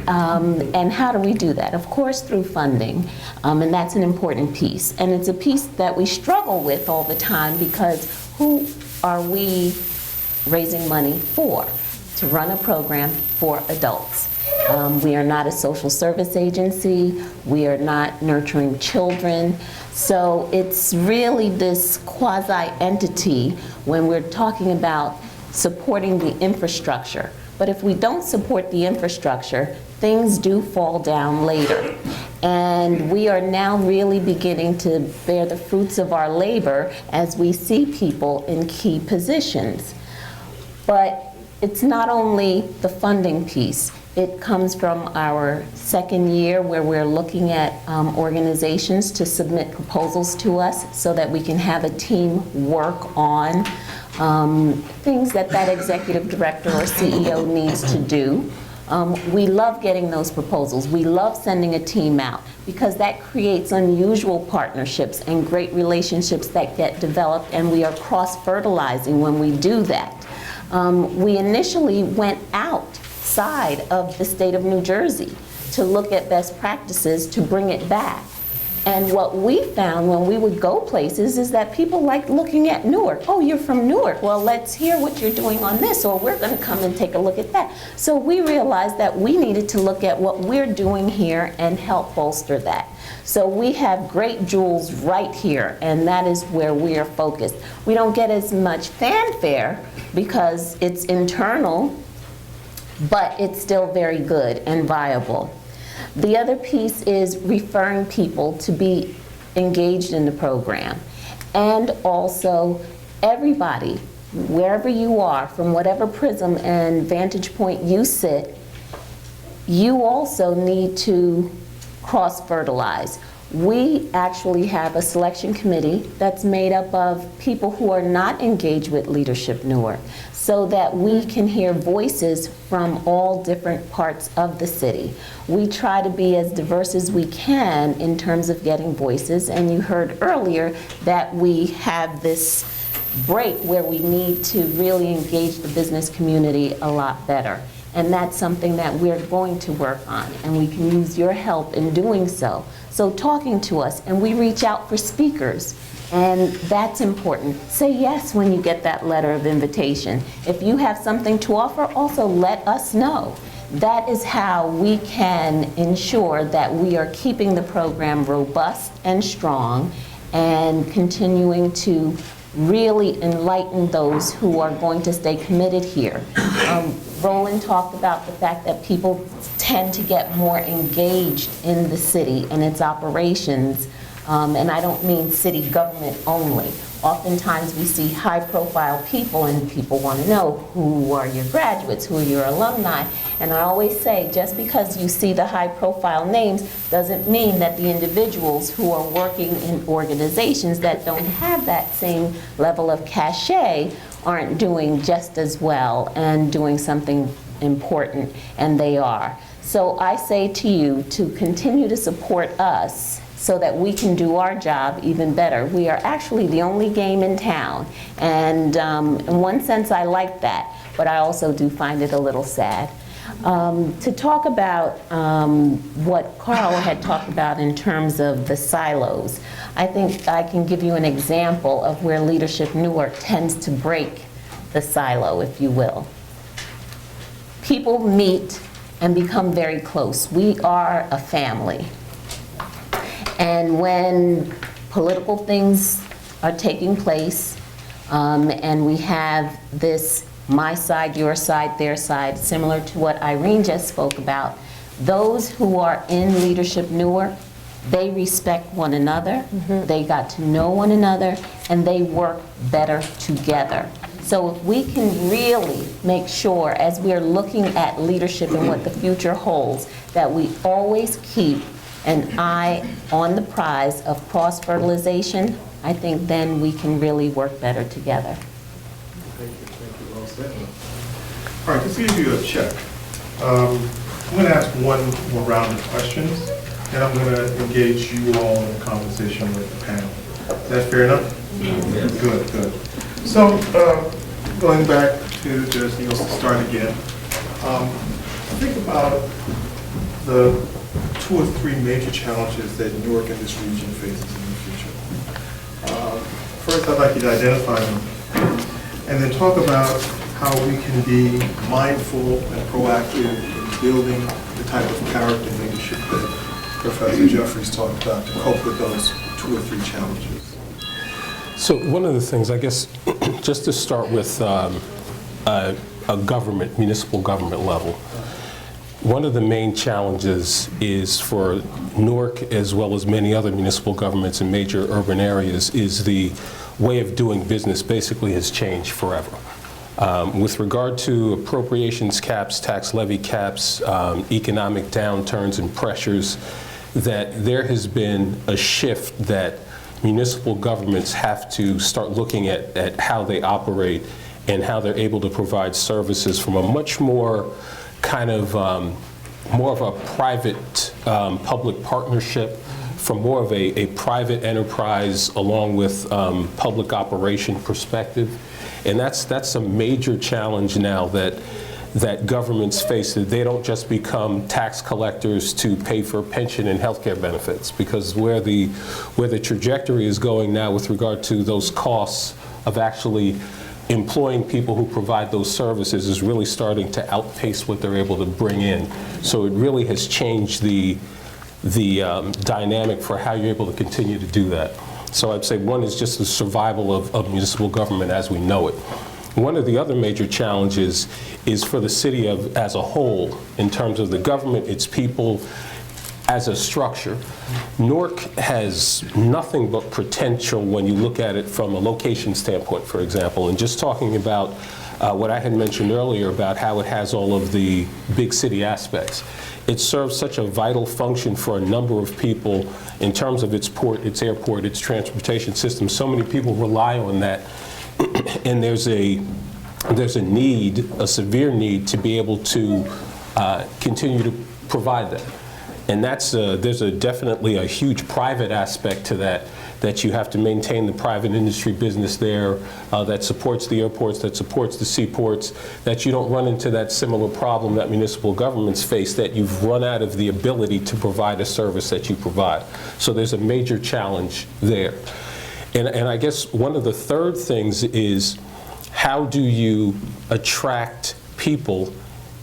And how do we do that? Of course, through funding, and that's an important piece. And it's a piece that we struggle with all the time because who are we raising money for? To run a program for adults. We are not a social service agency. We are not nurturing children. So it's really this quasi-entity when we're talking about supporting the infrastructure. But if we don't support the infrastructure, things do fall down later. And we are now really beginning to bear the fruits of our labor as we see people in key positions. But it's not only the funding piece. It comes from our second year where we're looking at organizations to submit proposals to us so that we can have a team work on things that that executive director or CEO needs to do. We love getting those proposals. We love sending a team out because that creates unusual partnerships and great relationships that get developed, and we are cross-fertilizing when we do that. We initially went outside of the state of New Jersey to look at best practices to bring it back. And what we found when we would go places is that people like looking at Newark. Oh, you're from Newark. Well, let's hear what you're doing on this, or we're going to come and take a look at that. So we realized that we needed to look at what we're doing here and help bolster that. So we have great jewels right here, and that is where we are focused. We don't get as much fanfare because it's internal, but it's still very good and viable. The other piece is referring people to be engaged in the program. And also, everybody, wherever you are, from whatever prism and vantage point you sit, you also need to cross-fertilize. We actually have a selection committee that's made up of people who are not engaged with Leadership Newark, so that we can hear voices from all different parts of the city. We try to be as diverse as we can in terms of getting voices, and you heard earlier that we have this break where we need to really engage the business community a lot better. And that's something that we're going to work on, and we can use your help in doing so. So talking to us, and we reach out for speakers, and that's important. Say yes when you get that letter of invitation. If you have something to offer, also let us know. That is how we can ensure that we are keeping the program robust and strong and continuing to really enlighten those who are going to stay committed here. Roland talked about the fact that people tend to get more engaged in the city and its operations, and I don't mean city government only. Oftentimes we see high-profile people and people want to know who are your graduates, who are your alumni, and I always say just because you see the high-profile names doesn't mean that the individuals who are working in organizations that don't have that same level of cachet aren't doing just as well and doing something important, and they are. So I say to you to continue to support us so that we can do our job even better. We are actually the only game in town, and in one sense I like that, but I also do find it a little sad. To talk about what Carl had talked about in terms of the silos, I think I can give you an example of where Leadership Newark tends to break the silo, if you will. People meet and become very close. We are a family. And when political things are taking place, and we have this my side, your side, their side, similar to what Irene just spoke about, those who are in Leadership Newark, they respect one another, they got to know one another, and they work better together. So if we can really make sure, as we're looking at leadership and what the future holds, that we always keep an eye on the prize of cross-fertilization, I think then we can really work better together. Thank you, well said. All right, let's give you a check. I'm going to ask one more round of questions, and I'm going to engage you all in a conversation with the panel. Is that fair enough? Yes. Good, good. So, going back to Judge Niels to start again, think about the 2 or 3 major challenges that Newark and this region faces in the future. First, I'd like you to identify them, and then talk about how we can be mindful and proactive in building the type of character and leadership that Professor Jeffries talked about to cope with those 2 or 3 challenges. So one of the things, I guess, just to start with a government, municipal government level, one of the main challenges is for Newark, as well as many other municipal governments in major urban areas, is the way of doing business basically has changed forever. With regard to appropriations caps, tax levy caps, economic downturns and pressures, that there has been a shift that municipal governments have to start looking at how they operate and how they're able to provide services from a much more kind of more of a private public partnership, from more of a private enterprise along with public operation perspective. And that's a major challenge now that governments face, that they don't just become tax collectors to pay for pension and healthcare benefits, because where the trajectory is going now with regard to those costs of actually employing people who provide those services is really starting to outpace what they're able to bring in. So it really has changed the dynamic for how you're able to continue to do that. So I'd say one is just the survival of municipal government as we know it. One of the other major challenges is for the city as a whole, in terms of the government, its people, as a structure. Newark has nothing but potential when you look at it from a location standpoint, for example, and just talking about what I had mentioned earlier about how it has all of the big city aspects. It serves such a vital function for a number of people in terms of its port, its airport, its transportation system. So many people rely on that, and there's a need, a severe need, to be able to continue to provide that. And there's definitely a huge private aspect to that you have to maintain the private industry business there that supports the airports, that supports the seaports, that you don't run into that similar problem that municipal governments face, that you've run out of the ability to provide a service that you provide. So there's a major challenge there. And I guess one of the third things is, how do you attract people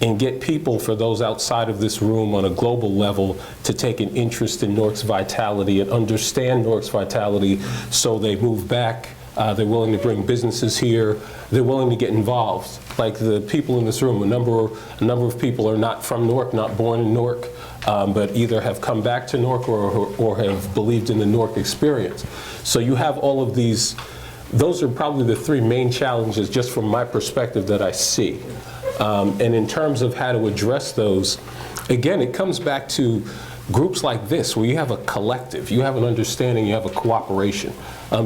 and get people, for those outside of this room on a global level, to take an interest in Newark's vitality and understand Newark's vitality, so they move back, they're willing to bring businesses here, they're willing to get involved. Like the people in this room, a number of people are not from Newark, not born in Newark, but either have come back to Newark or have believed in the Newark experience. So you have all of these. Those are probably the three main challenges, just from my perspective, that I see. And in terms of how to address those, again, it comes back to groups like this, where you have a collective, you have an understanding, you have a cooperation.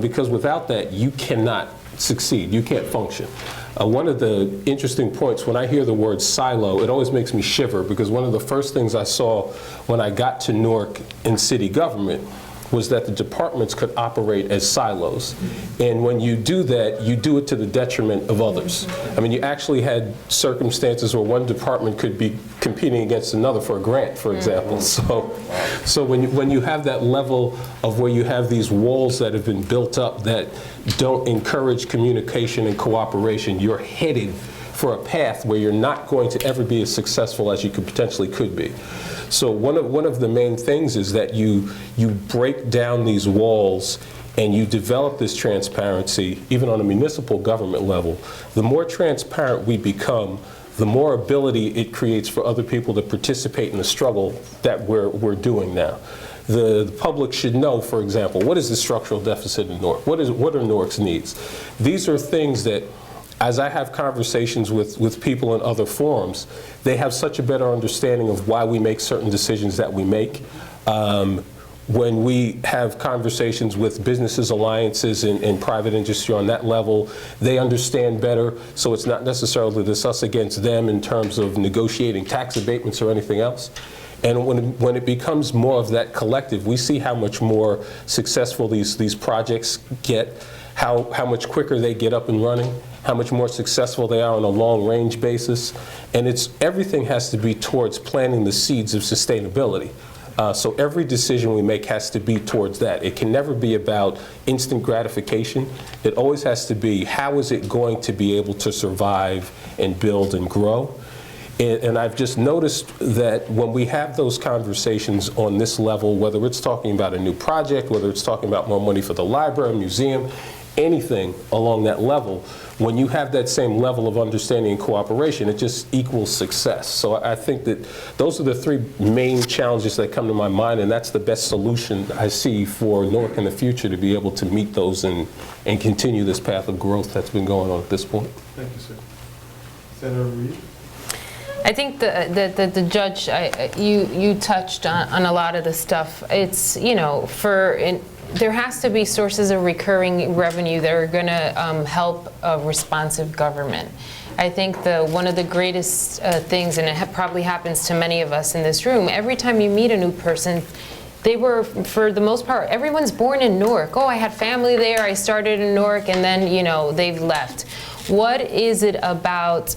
Because without that, you cannot succeed, you can't function. One of the interesting points, when I hear the word silo, it always makes me shiver, because one of the first things I saw when I got to Newark in city government was that the departments could operate as silos. And when you do that, you do it to the detriment of others. I mean, you actually had circumstances where one department could be competing against another for a grant, for example. So when you have that level of where you have these walls that have been built up that don't encourage communication and cooperation, you're headed for a path where you're not going to ever be as successful as you potentially could be. So one of the main things is that you break down these walls and you develop this transparency, even on a municipal government level. The more transparent we become, the more ability it creates for other people to participate in the struggle that we're doing now. The public should know, for example, what is the structural deficit in Newark? What are Newark's needs? These are things that, as I have conversations with people in other forums, they have such a better understanding of why we make certain decisions that we make. When we have conversations with businesses, alliances, and private industry on that level, they understand better. So it's not necessarily this us against them in terms of negotiating tax abatements or anything else. And when it becomes more of that collective, we see how much more successful these projects get, how much quicker they get up and running, how much more successful they are on a long-range basis. And everything has to be towards planting the seeds of sustainability. So every decision we make has to be towards that. It can never be about instant gratification. It always has to be, how is it going to be able to survive and build and grow? And I've just noticed that when we have those conversations on this level, whether it's talking about a new project, whether it's talking about more money for the library, museum, anything along that level, when you have that same level of understanding and cooperation, it just equals success. So I think that those are the three main challenges that come to my mind, and that's the best solution I see for Newark in the future to be able to meet those and continue this path of growth that's been going on at this point. Thank you, sir. Senator Reed? I think the judge, you touched on a lot of the stuff. It's, you know, there has to be sources of recurring revenue that are going to help a responsive government. I think one of the greatest things, and it probably happens to many of us in this room, every time you meet a new person, they were, for the most part, everyone's born in Newark. Oh, I had family there, I started in Newark, and then, you know, they've left. What is it about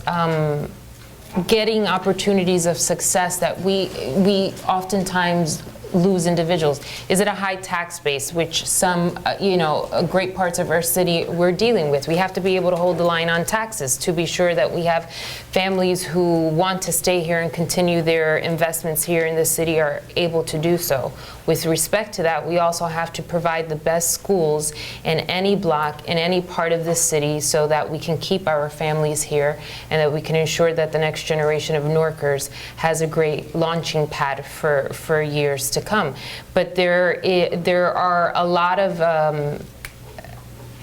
getting opportunities of success that we oftentimes lose individuals? Is it a high tax base, which some, great parts of our city we're dealing with? We have to be able to hold the line on taxes to be sure that we have families who want to stay here and continue their investments here in the city are able to do so. With respect to that, we also have to provide the best schools in any block, in any part of the city, so that we can keep our families here and that we can ensure that the next generation of Newarkers has a great launching pad for years to come. But there are a lot of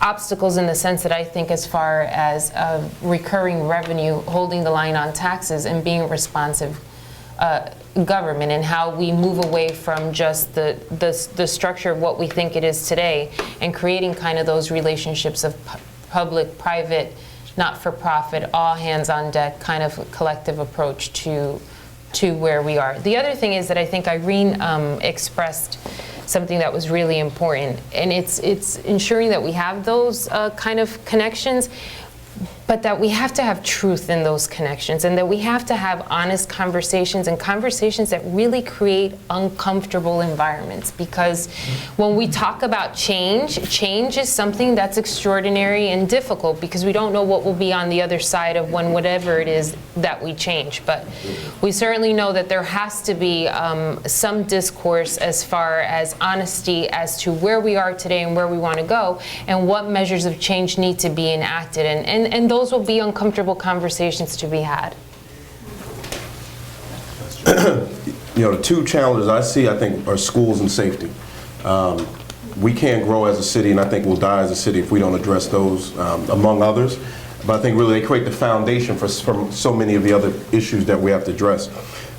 obstacles in the sense that I think as far as recurring revenue, holding the line on taxes, and being a responsive government, and how we move away from just the structure of what we think it is today and creating kind of those relationships of public, private, not-for-profit, all hands on deck kind of collective approach to where we are. The other thing is that I think Irene expressed something that was really important, and it's ensuring that we have those kind of connections, but that we have to have truth in those connections, and that we have to have honest conversations, and conversations that really create uncomfortable environments. Because when we talk about change is something that's extraordinary and difficult, because we don't know what will be on the other side of whatever it is that we change. But we certainly know that there has to be some discourse as far as honesty as to where we are today and where we want to go, and what measures of change need to be enacted. And those will be uncomfortable conversations to be had. The two challenges I see, I think, are schools and safety. We can't grow as a city, and I think we'll die as a city if we don't address those, among others. But I think really they create the foundation for so many of the other issues that we have to address.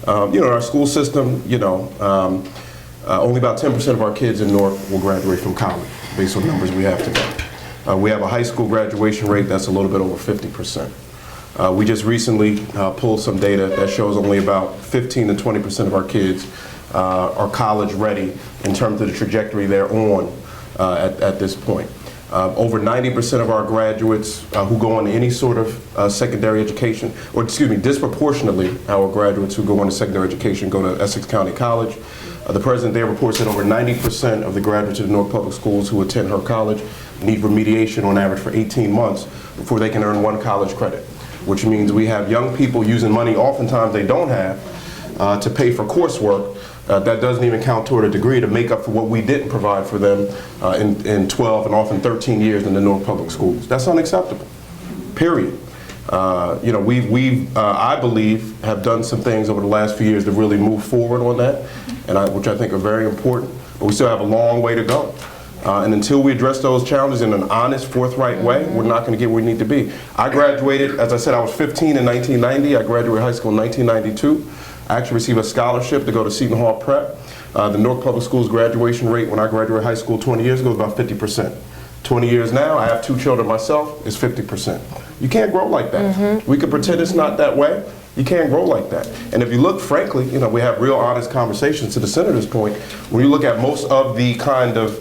Our school system, only about 10% of our kids in Newark will graduate from college, based on numbers we have today. We have a high school graduation rate that's a little bit over 50%. We just recently pulled some data that shows only about 15 to 20% of our kids are college ready in terms of the trajectory they're on at this point. Over 90% of our graduates who go on any sort of secondary education, or excuse me, disproportionately our graduates who go on to secondary education go to Essex County College. The president there reports that over 90% of the graduates of the Newark Public Schools who attend her college need remediation on average for 18 months before they can earn one college credit, which means we have young people using money oftentimes they don't have to pay for coursework that doesn't even count toward a degree to make up for what we didn't provide for them in 12 and often 13 years in the Newark Public Schools. That's unacceptable, period. I believe, have done some things over the last few years to really move forward on that, which I think are very important, but we still have a long way to go. And until we address those challenges in an honest, forthright way, we're not going to get where we need to be. I graduated, as I said, I was 15 in 1990. I graduated high school in 1992. I actually received a scholarship to go to Seton Hall Prep. The Newark Public Schools graduation rate when I graduated high school 20 years ago was about 50%. 20 years now, I have 2 children myself, it's 50%. You can't grow like that. Mm-hmm. We could pretend it's not that way. You can't grow like that. And if you look, frankly, we have real honest conversations. To the senator's point, when you look at most of the kind of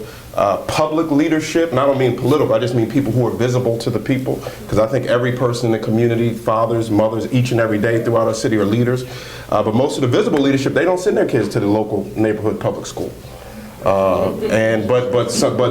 public leadership, and I don't mean political, I just mean people who are visible to the people, because I think every person in the community, fathers, mothers, each and every day throughout our city are leaders. But most of the visible leadership, they don't send their kids to the local neighborhood public school. But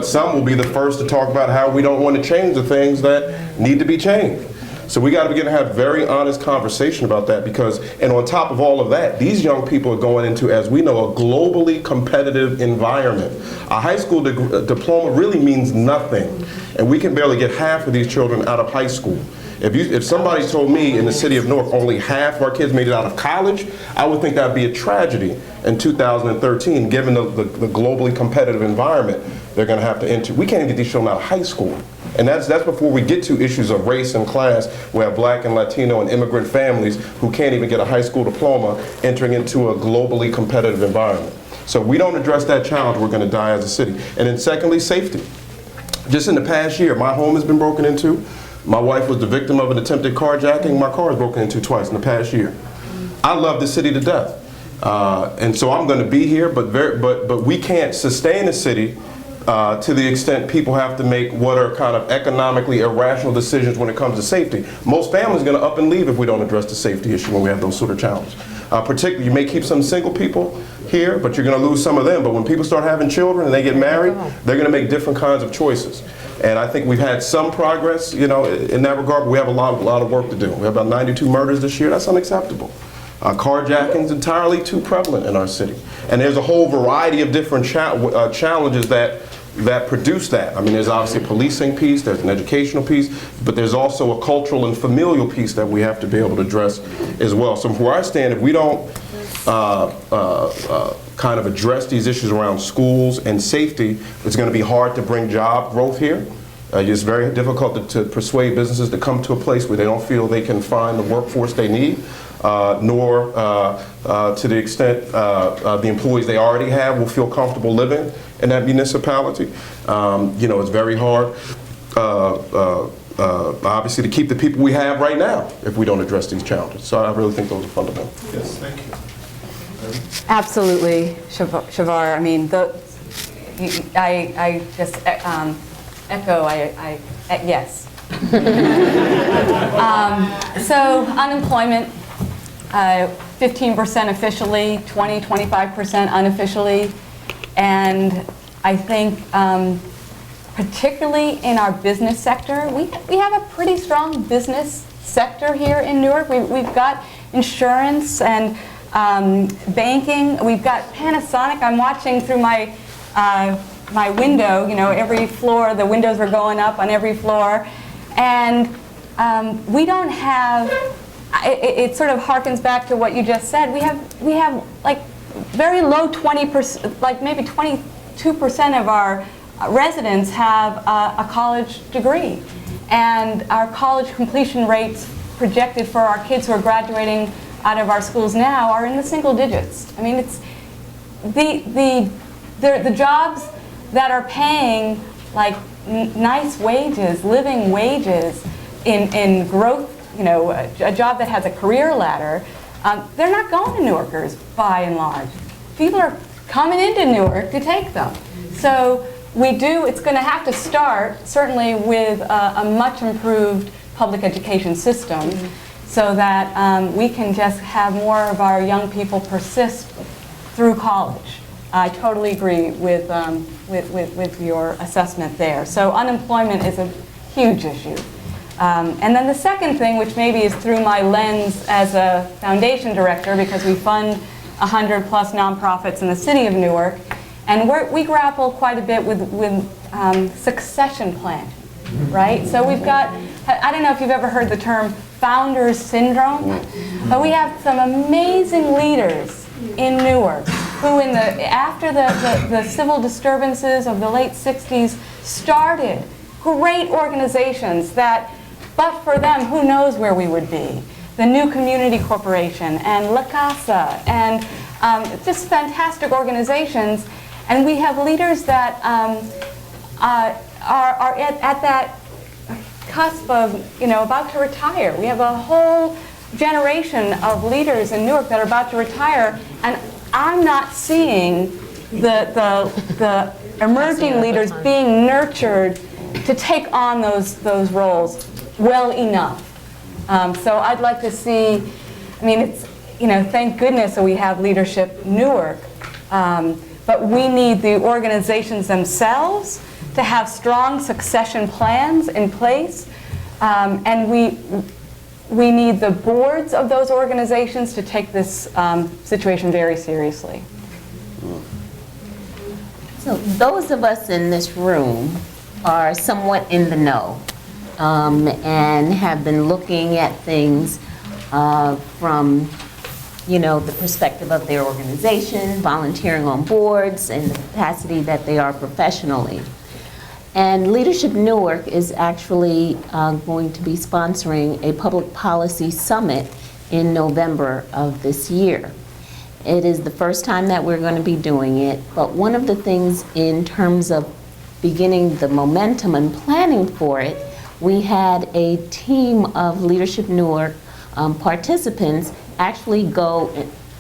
some will be the first to talk about how we don't want to change the things that need to be changed. So we got to begin to have very honest conversation about that because, and on top of all of that, these young people are going into, as we know, a globally competitive environment. A high school diploma really means nothing, and we can barely get half of these children out of high school. If somebody told me in the city of Newark only half of our kids made it out of college, I would think that would be a tragedy in 2013, given the globally competitive environment they're going to have to enter. We can't even get these children out of high school. And that's before we get to issues of race and class. We have black and Latino and immigrant families who can't even get a high school diploma entering into a globally competitive environment. So we don't address that challenge, we're going to die as a city. And then secondly, safety. Just in the past year, my home has been broken into. My wife was the victim of an attempted carjacking. My car was broken into twice in the past year. I love the city to death. And so I'm going to be here, but we can't sustain a city to the extent people have to make what are kind of economically irrational decisions when it comes to safety. Most families are going to up and leave if we don't address the safety issue when we have those sort of challenges. Particularly, you may keep some single people here, but you're going to lose some of them. But when people start having children and they get married, they're going to make different kinds of choices. And I think we've had some progress, in that regard, but we have a lot of work to do. We have about 92 murders this year. That's unacceptable. Carjacking's entirely too prevalent in our city. And there's a whole variety of different challenges that produce that. I mean, there's obviously a policing piece, there's an educational piece, but there's also a cultural and familial piece that we have to be able to address as well. So from where I stand, if we don't kind of address these issues around schools and safety, it's going to be hard to bring job growth here. It's very difficult to persuade businesses to come to a place where they don't feel they can find the workforce they need, nor to the extent the employees they already have will feel comfortable living in that municipality. It's very hard, obviously, to keep the people we have right now if we don't address these challenges. So I really think those are fundamental. Yes, thank you. Absolutely, Shavar. I mean, I just echo, yes. So unemployment, 15% officially, 25% unofficially. And I think particularly in our business sector, we have a pretty strong business sector here in Newark. We've got insurance and banking. We've got Panasonic. I'm watching through my my window. Every floor, the windows are going up on every floor, and we don't have. It sort of harkens back to what you just said. We have like very low 20%, like maybe 22% of our residents have a college degree, and our college completion rates projected for our kids who are graduating out of our schools now are in the single digits. I mean, it's the jobs that are paying like nice wages, living wages in growth, a job that has a career ladder, they're not going to Newarkers by and large. People are coming into Newark to take them. So it's going to have to start certainly with a much improved public education system, so that we can just have more of our young people persist through college. I totally agree with your assessment there. So unemployment is a huge issue. And then the second thing, which maybe is through my lens as a foundation director, because we fund 100+ nonprofits in the city of Newark, and we grapple quite a bit with succession planning, right? So we've got, I don't know if you've ever heard the term founders syndrome, but we have some amazing leaders in Newark who after the civil disturbances of the late 60s started great organizations that, but for them, who knows where we would be. The New Community Corporation and La Casa and just fantastic organizations. And we have leaders that are at that cusp of, about to retire. We have a whole generation of leaders in Newark that are about to retire, and I'm not seeing the emerging leaders being nurtured to take on those roles well enough. So I'd like to see, it's, thank goodness that we have Leadership Newark, but we need the organizations themselves to have strong succession plans in place, and we need the boards of those organizations to take this situation very seriously. So those of us in this room are somewhat in the know and have been looking at things from, the perspective of their organization, volunteering on boards, and the capacity that they are professionally. And Leadership Newark is actually going to be sponsoring a public policy summit in November of this year. It is the first time that we're going to be doing it, but one of the things in terms of beginning the momentum and planning for it, we had a team of Leadership Newark participants actually go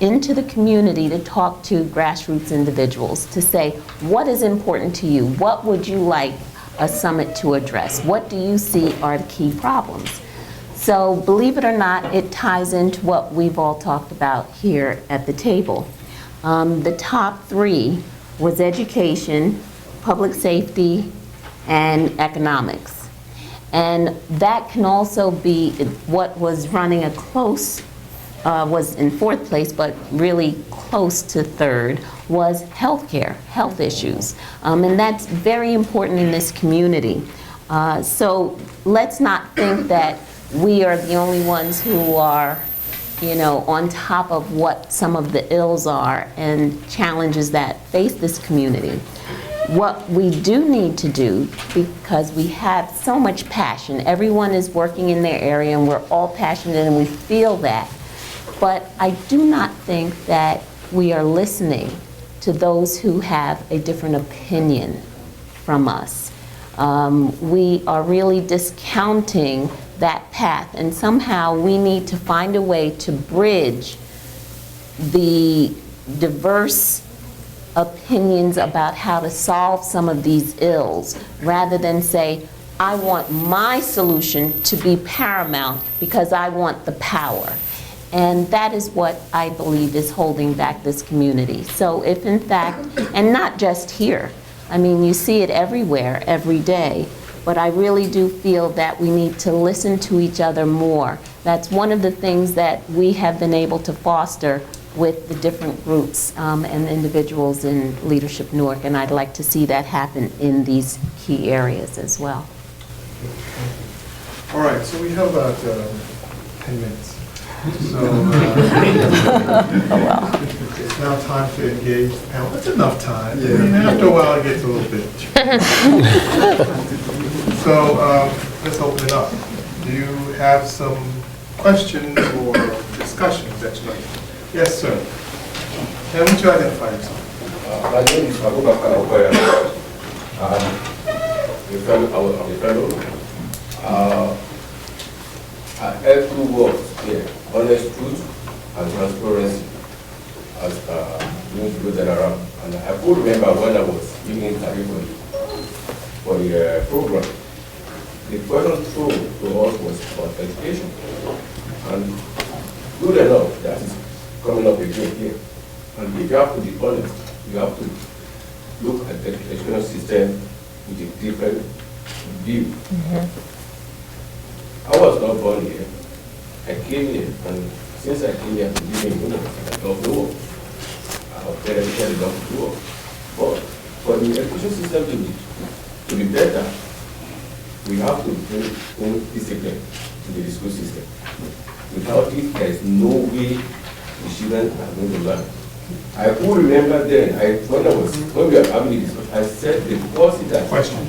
into the community to talk to grassroots individuals to say, what is important to you? What would you like a summit to address? What do you see are the key problems? So believe it or not, it ties into what we've all talked about here at the table. The top three was education, public safety, and economics. And that can also be what was running a close, was in fourth place, but really close to third, was healthcare, health issues. And that's very important in this community. So let's not think that we are the only ones who are, on top of what some of the ills are and challenges that face this community. What we do need to do, because we have so much passion, everyone is working in their area and we're all passionate and we feel that, but I do not think that we are listening to those who have a different opinion from us. We are really discounting that path, and somehow we need to find a way to bridge the diverse opinions about how to solve some of these ills, rather than say, I want my solution to be paramount because I want the power. And that is what I believe is holding back this community. So if in fact, and not just here, I mean, you see it everywhere, every day, but I really do feel that we need to listen to each other more. That's one of the things that we have been able to foster with the different groups and individuals in Leadership Newark, and I'd like to see that happen in these key areas as well. All right, so we have about 10 minutes. So it's now time to engage the panel. That's enough time. Yeah. I mean, after a while, it gets a little bit. So let's open it up. Do you have some questions or discussions that you'd like to? Yes, sir. And would you identify yourself? My name is Abubakar Okoya. I'm a fellow. I have two words here, honest truth and transparency, as news goes around. And I could remember when I was giving interview for the program, the question thrown to us was about education. And good enough, that is coming up again here. And if you have to be honest, you have to look at the educational system with a different view. I was not born here. I came here, and since I came here to live in Newark, I love Newark. Our parents love Newark. But for the education system to be better, we have to bring in discipline to the school system. Without it, there is no way the children are going to learn. I could remember then, when we were having this, I said the course is that. Question.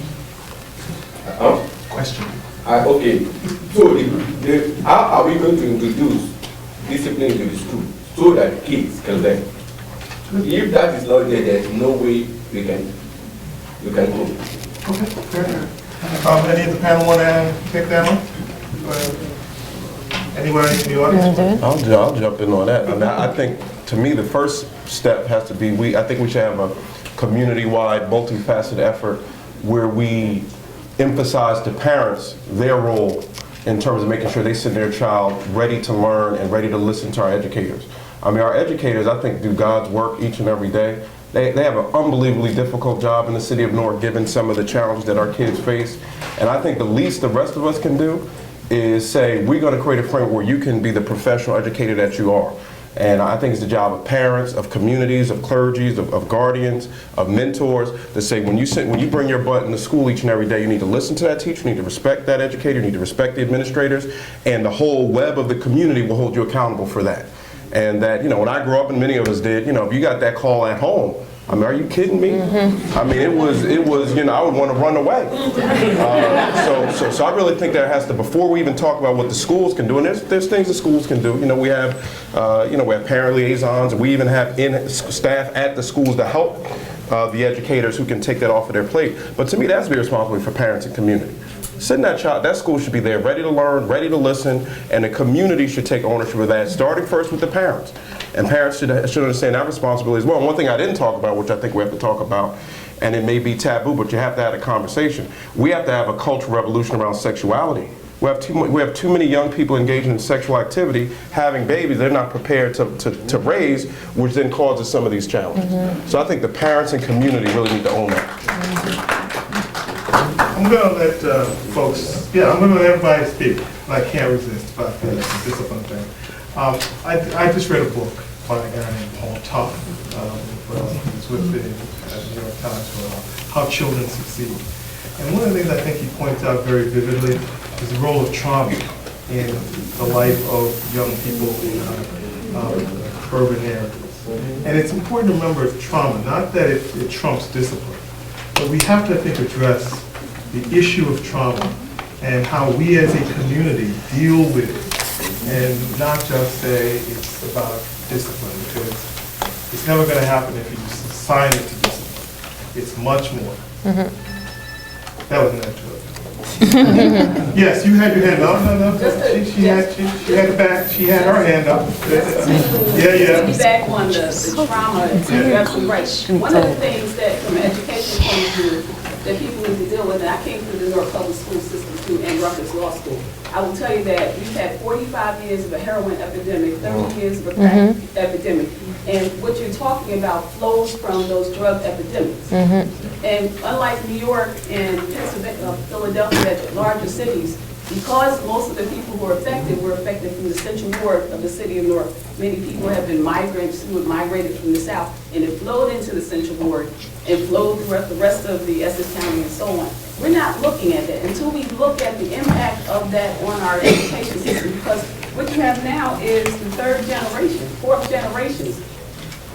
Question. Okay, so how are we going to introduce discipline into the school so that kids can learn? If that is not there, there is no way we can go. Okay, fair enough. Any of the panel want to take that on? Anybody in the audience? I'll jump in on that. I mean, I think, to me, the first step has to be, I think we should have a community-wide, multifaceted effort where we emphasize to parents their role in terms of making sure they send their child ready to learn and ready to listen to our educators. I mean, our educators, I think, do God's work each and every day. They have an unbelievably difficult job in the city of Newark, given some of the challenges that our kids face. And I think the least the rest of us can do is say, we're going to create a framework where you can be the professional educator that you are. And I think it's the job of parents, of communities, of clergies, of guardians, of mentors, to say when you bring your butt into school each and every day, you need to listen to that teacher, you need to respect that educator, you need to respect the administrators, and the whole web of the community will hold you accountable for that. And that, you know, when I grew up, and many of us did, you know, if you got that call at home, I mean, are you kidding me? I mean, it was, you know, I would want to run away. So I really think there has to, before we even talk about what the schools can do, and there's things the schools can do. You know, we have parent liaisons, and we even have staff at the schools to help the educators who can take that off of their plate. But to me, that's the responsibility for parents and community. Sitting that school should be there, ready to learn, ready to listen, and the community should take ownership of that, starting first with the parents. And parents should understand that responsibility as well. And one thing I didn't talk about, which I think we have to talk about, and it may be taboo, but you have to have a conversation. We have to have a cultural revolution around sexuality. We have too many young people engaging in sexual activity, having babies they're not prepared to raise, which then causes some of these challenges. So I think the parents and community really need to own that. I'm going to let I'm going to let everybody speak, but I can't resist about the discipline thing. I just read a book by a guy named Paul Tough. He's with the New York Times for a while, How Children Succeed. And one of the things I think he points out very vividly is the role of trauma in the life of young people in urban areas. And it's important to remember trauma, not that it trumps discipline, but we have to, I think, address the issue of trauma and how we as a community deal with it, and not just say it's about discipline, because it's never going to happen if you just assign it to discipline. It's much more. That wasn't that good. Yes, you had your hand up. No. She had back. She had her hand up. Yeah. Back on the trauma, you're absolutely right. One of the things that, from an education point of view, that people need to deal with, and I came through the Newark public school system too, and Rutgers Law School. I will tell you that we've had 45 years of a heroin epidemic, 30 years of a crack epidemic, and what you're talking about flows from those drug epidemics. And unlike New York and Philadelphia, larger cities, because most of the people who were affected from the central ward of the city of Newark. Many people have been migrants who have migrated from the south, and it flowed into the central ward and flowed throughout the rest of the Essex County and so on. We're not looking at that until we look at the impact of that on our education system, because what you have now is the third generation, fourth generations,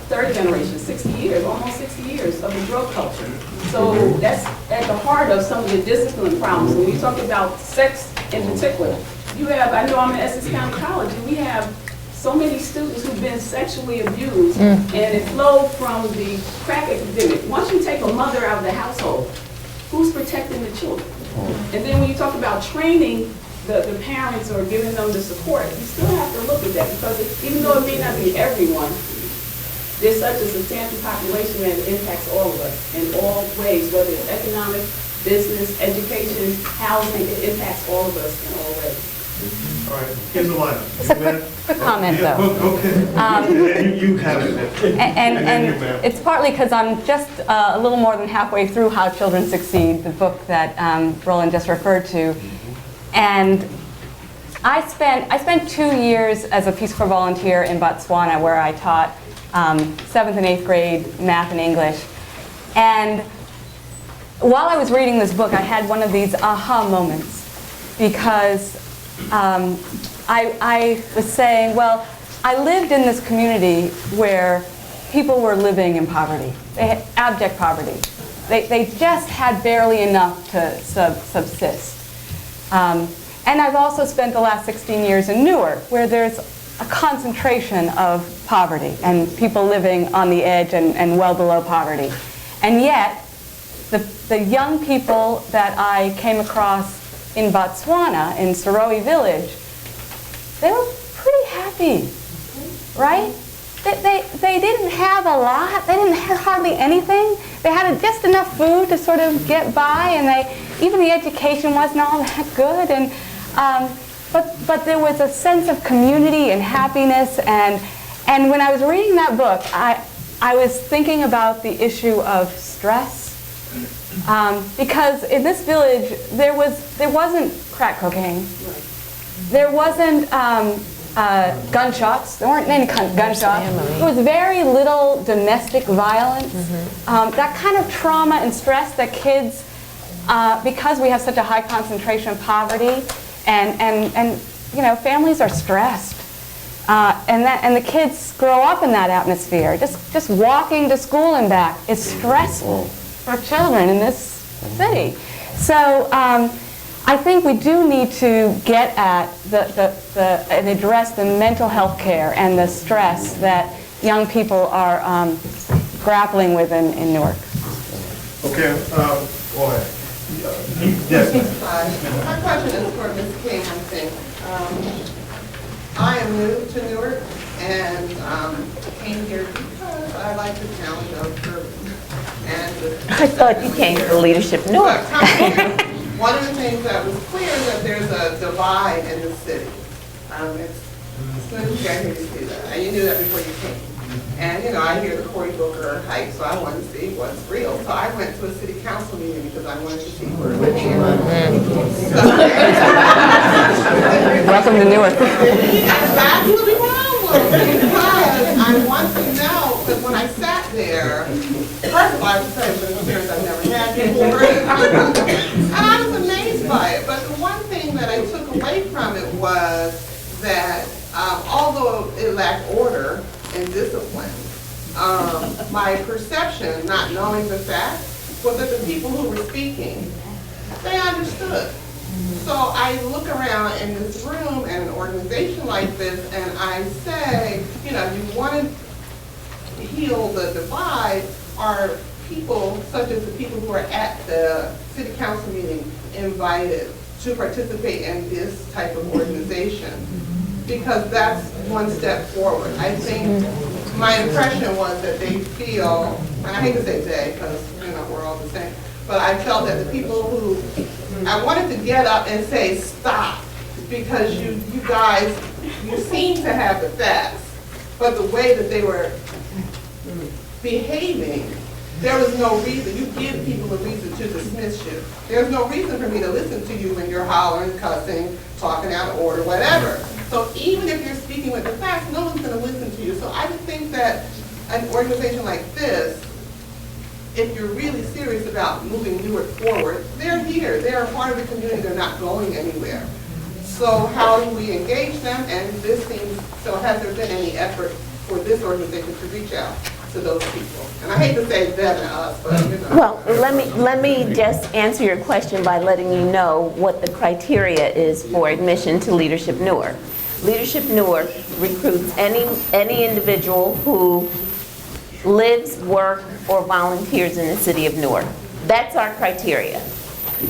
third generation, 60 years, almost 60 years of the drug culture. So that's at the heart of some of the discipline problems. When you talk about sex in particular, you have, I know I'm at Essex County College, and we have so many students who've been sexually abused, and it flowed from the crack epidemic. Once you take a mother out of the household, who's protecting the children? And then when you talk about training the parents or giving them the support, you still have to look at that, because even though it may not be everyone, there's such a substantial population that impacts all of us in all ways, whether it's economic, business, education, housing, it impacts all of us in all ways. All right, here's the lineup. Just a quick comment, though. Okay. You have it. And it's partly because I'm just a little more than halfway through How Children Succeed, the book that Roland just referred to. And I spent 2 years as a Peace Corps volunteer in Botswana, where I taught 7th and 8th grade math and English. And while I was reading this book, I had one of these aha moments, because I was saying, well, I lived in this community where people were living in poverty. They had abject poverty. They just had barely enough to subsist. And I've also spent the last 16 years in Newark, where there's a concentration of poverty and people living on the edge and well below poverty. And yet, the young people that I came across in Botswana, in Soroe Village, they were pretty happy, right? They didn't have a lot. They didn't have hardly anything. They had just enough food to sort of get by, and even the education wasn't all that good. And but there was a sense of community and happiness. And when I was reading that book, I was thinking about the issue of stress. Because in this village, there wasn't crack cocaine. There wasn't gunshots. There weren't any gunshots. There was very little domestic violence. That kind of trauma and stress that kids, because we have such a high concentration of poverty, and you know, families are stressed, and the kids grow up in that atmosphere. Just walking to school and back is stressful for children in this city. So I think we do need to get at and address the mental health care and the stress that young people are grappling with in Newark. Okay, go ahead. Yes, ma'am. My question is for Ms. King, I think. I am new to Newark and came here because I like the challenge of urban. I thought you came for Leadership Newark. One of the things that was clear is that there's a divide in the city. It's good to hear you see that. And you knew that before you came. And, you know, I hear the Cory Booker hype, so I wanted to see what's real. So I went to a city council meeting because I wanted to see where it was. Welcome to Newark. That's the problem, because I want to know, because when I sat there, first of all, I was saying, but experience I've never had before. And I was amazed by it. But the one thing that I took away from it was that although it lacked order and discipline, my perception, not knowing the facts, was that the people who were speaking, they understood. So I look around in this room and an organization like this, and I say, you know, you want to heal the divide. Are people such as the people who are at the city council meeting invited to participate in this type of organization? Because that's one step forward. I think my impression was that they feel, and I hate to say they because, you know, we're all the same, but I felt that the people who, I wanted to get up and say stop, because you guys, you seem to have the facts, but the way that they were behaving, there was no reason. You give people a reason to dismiss you. There's no reason for me to listen to you when you're hollering, cussing, talking out of order, whatever. So even if you're speaking with the facts, no one's going to listen to you. So I would think that an organization like this, if you're really serious about moving Newark forward, they're here. They're a part of the community. They're not going anywhere. So how do we engage them? And this seems, so has there been any effort for this organization to reach out to those people? And I hate to say them and us, but you know. Well, let me just answer your question by letting you know what the criteria is for admission to Leadership Newark. Leadership Newark recruits any individual who lives, works, or volunteers in the city of Newark. That's our criteria.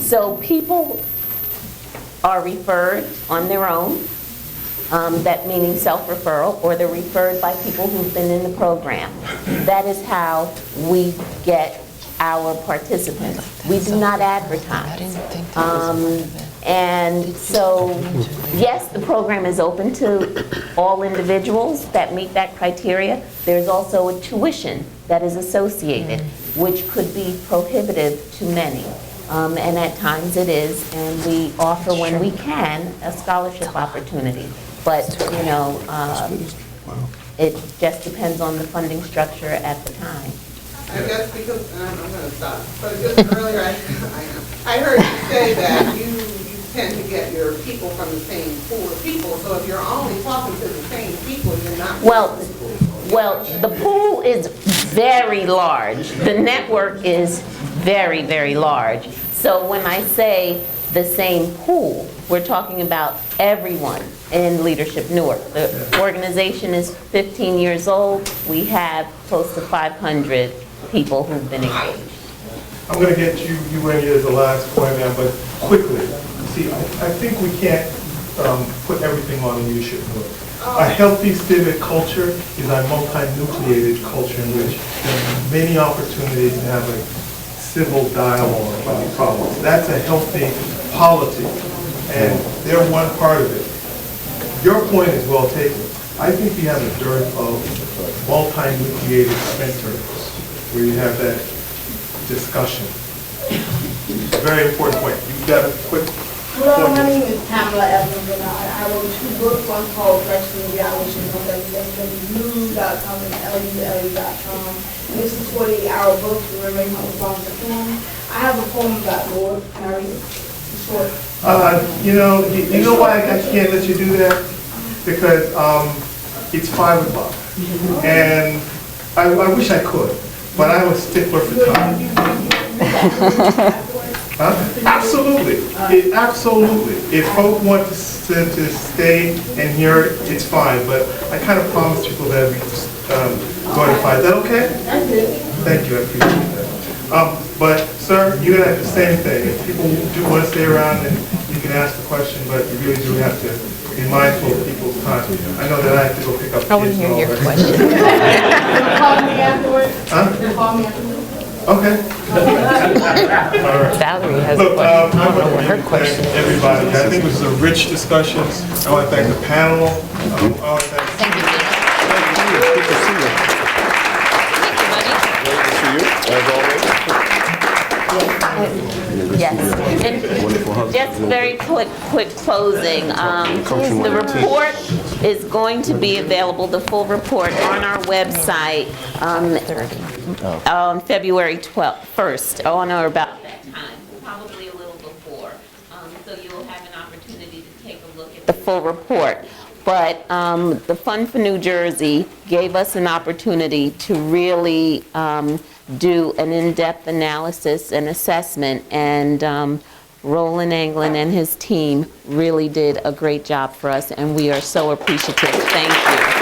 So people are referred on their own, that meaning self-referral, or they're referred by people who've been in the program. That is how we get our participants. We do not advertise. And so, yes, the program is open to all individuals that meet that criteria. There's also a tuition that is associated, which could be prohibitive to many. And at times it is, and we offer when we can a scholarship opportunity. But, you know, it just depends on the funding structure at the time. I guess because, and I'm going to stop, but just earlier I heard you say that you tend to get your people from the same pool of people, so if you're only talking to the same people, you're not. Well, the pool is very large. The network is very, very large. So when I say the same pool, we're talking about everyone in Leadership Newark. The organization is 15 years old. We have close to 500 people who've been engaged. I'm going to get you Wendy, as the last point, ma'am, but quickly. See, I think we can't put everything on Leadership Newark. A healthy civic culture is a multi-nucleated culture in which there are many opportunities to have a civil dialogue about problems. That's a healthy polity, and they're one part of it. Your point is well taken. I think we have a dearth of multi-nucleated centers where you have that discussion. Very important point. You've got to put Hello, my name is Pamela Evans, and I wrote 2 books. One called Freshman Reality, on www.news.com and lulu.com. And this is 48-hour book. We're making my songs and poems. I have a poem about Lord. Can I read it? It's short. You know why I can't let you do that? Because it's 5 o'clock, and I wish I could, but I'm a stickler for time. Absolutely, absolutely. If folk want to stay and hear it, it's fine, but I kind of promised people that we go to 5. Is that okay? Thank you, I appreciate that. But sir, you're gonna have the same thing. If people do want to stay around, then you can ask the question, but you really do have to be mindful of people's time. I know that I have to go pick up the kids and all that. Call me afterwards. Huh? Call me afterwards. Okay. All right. Valerie has Look, a question. I want to thank everybody. I think it was a rich discussion. I want to thank the panel. I want to thank Good to see you. Great to see you, as always. Yes. And just very quick closing. The report is going to be available, the full report, on our website on February 1st, on or about that time, probably a little before. So you'll have an opportunity to take a look at the full report. But the Fund for New Jersey gave us an opportunity to really do an in-depth analysis and assessment, and Roland Anglin and his team really did a great job for us, and we are so appreciative. Thank you.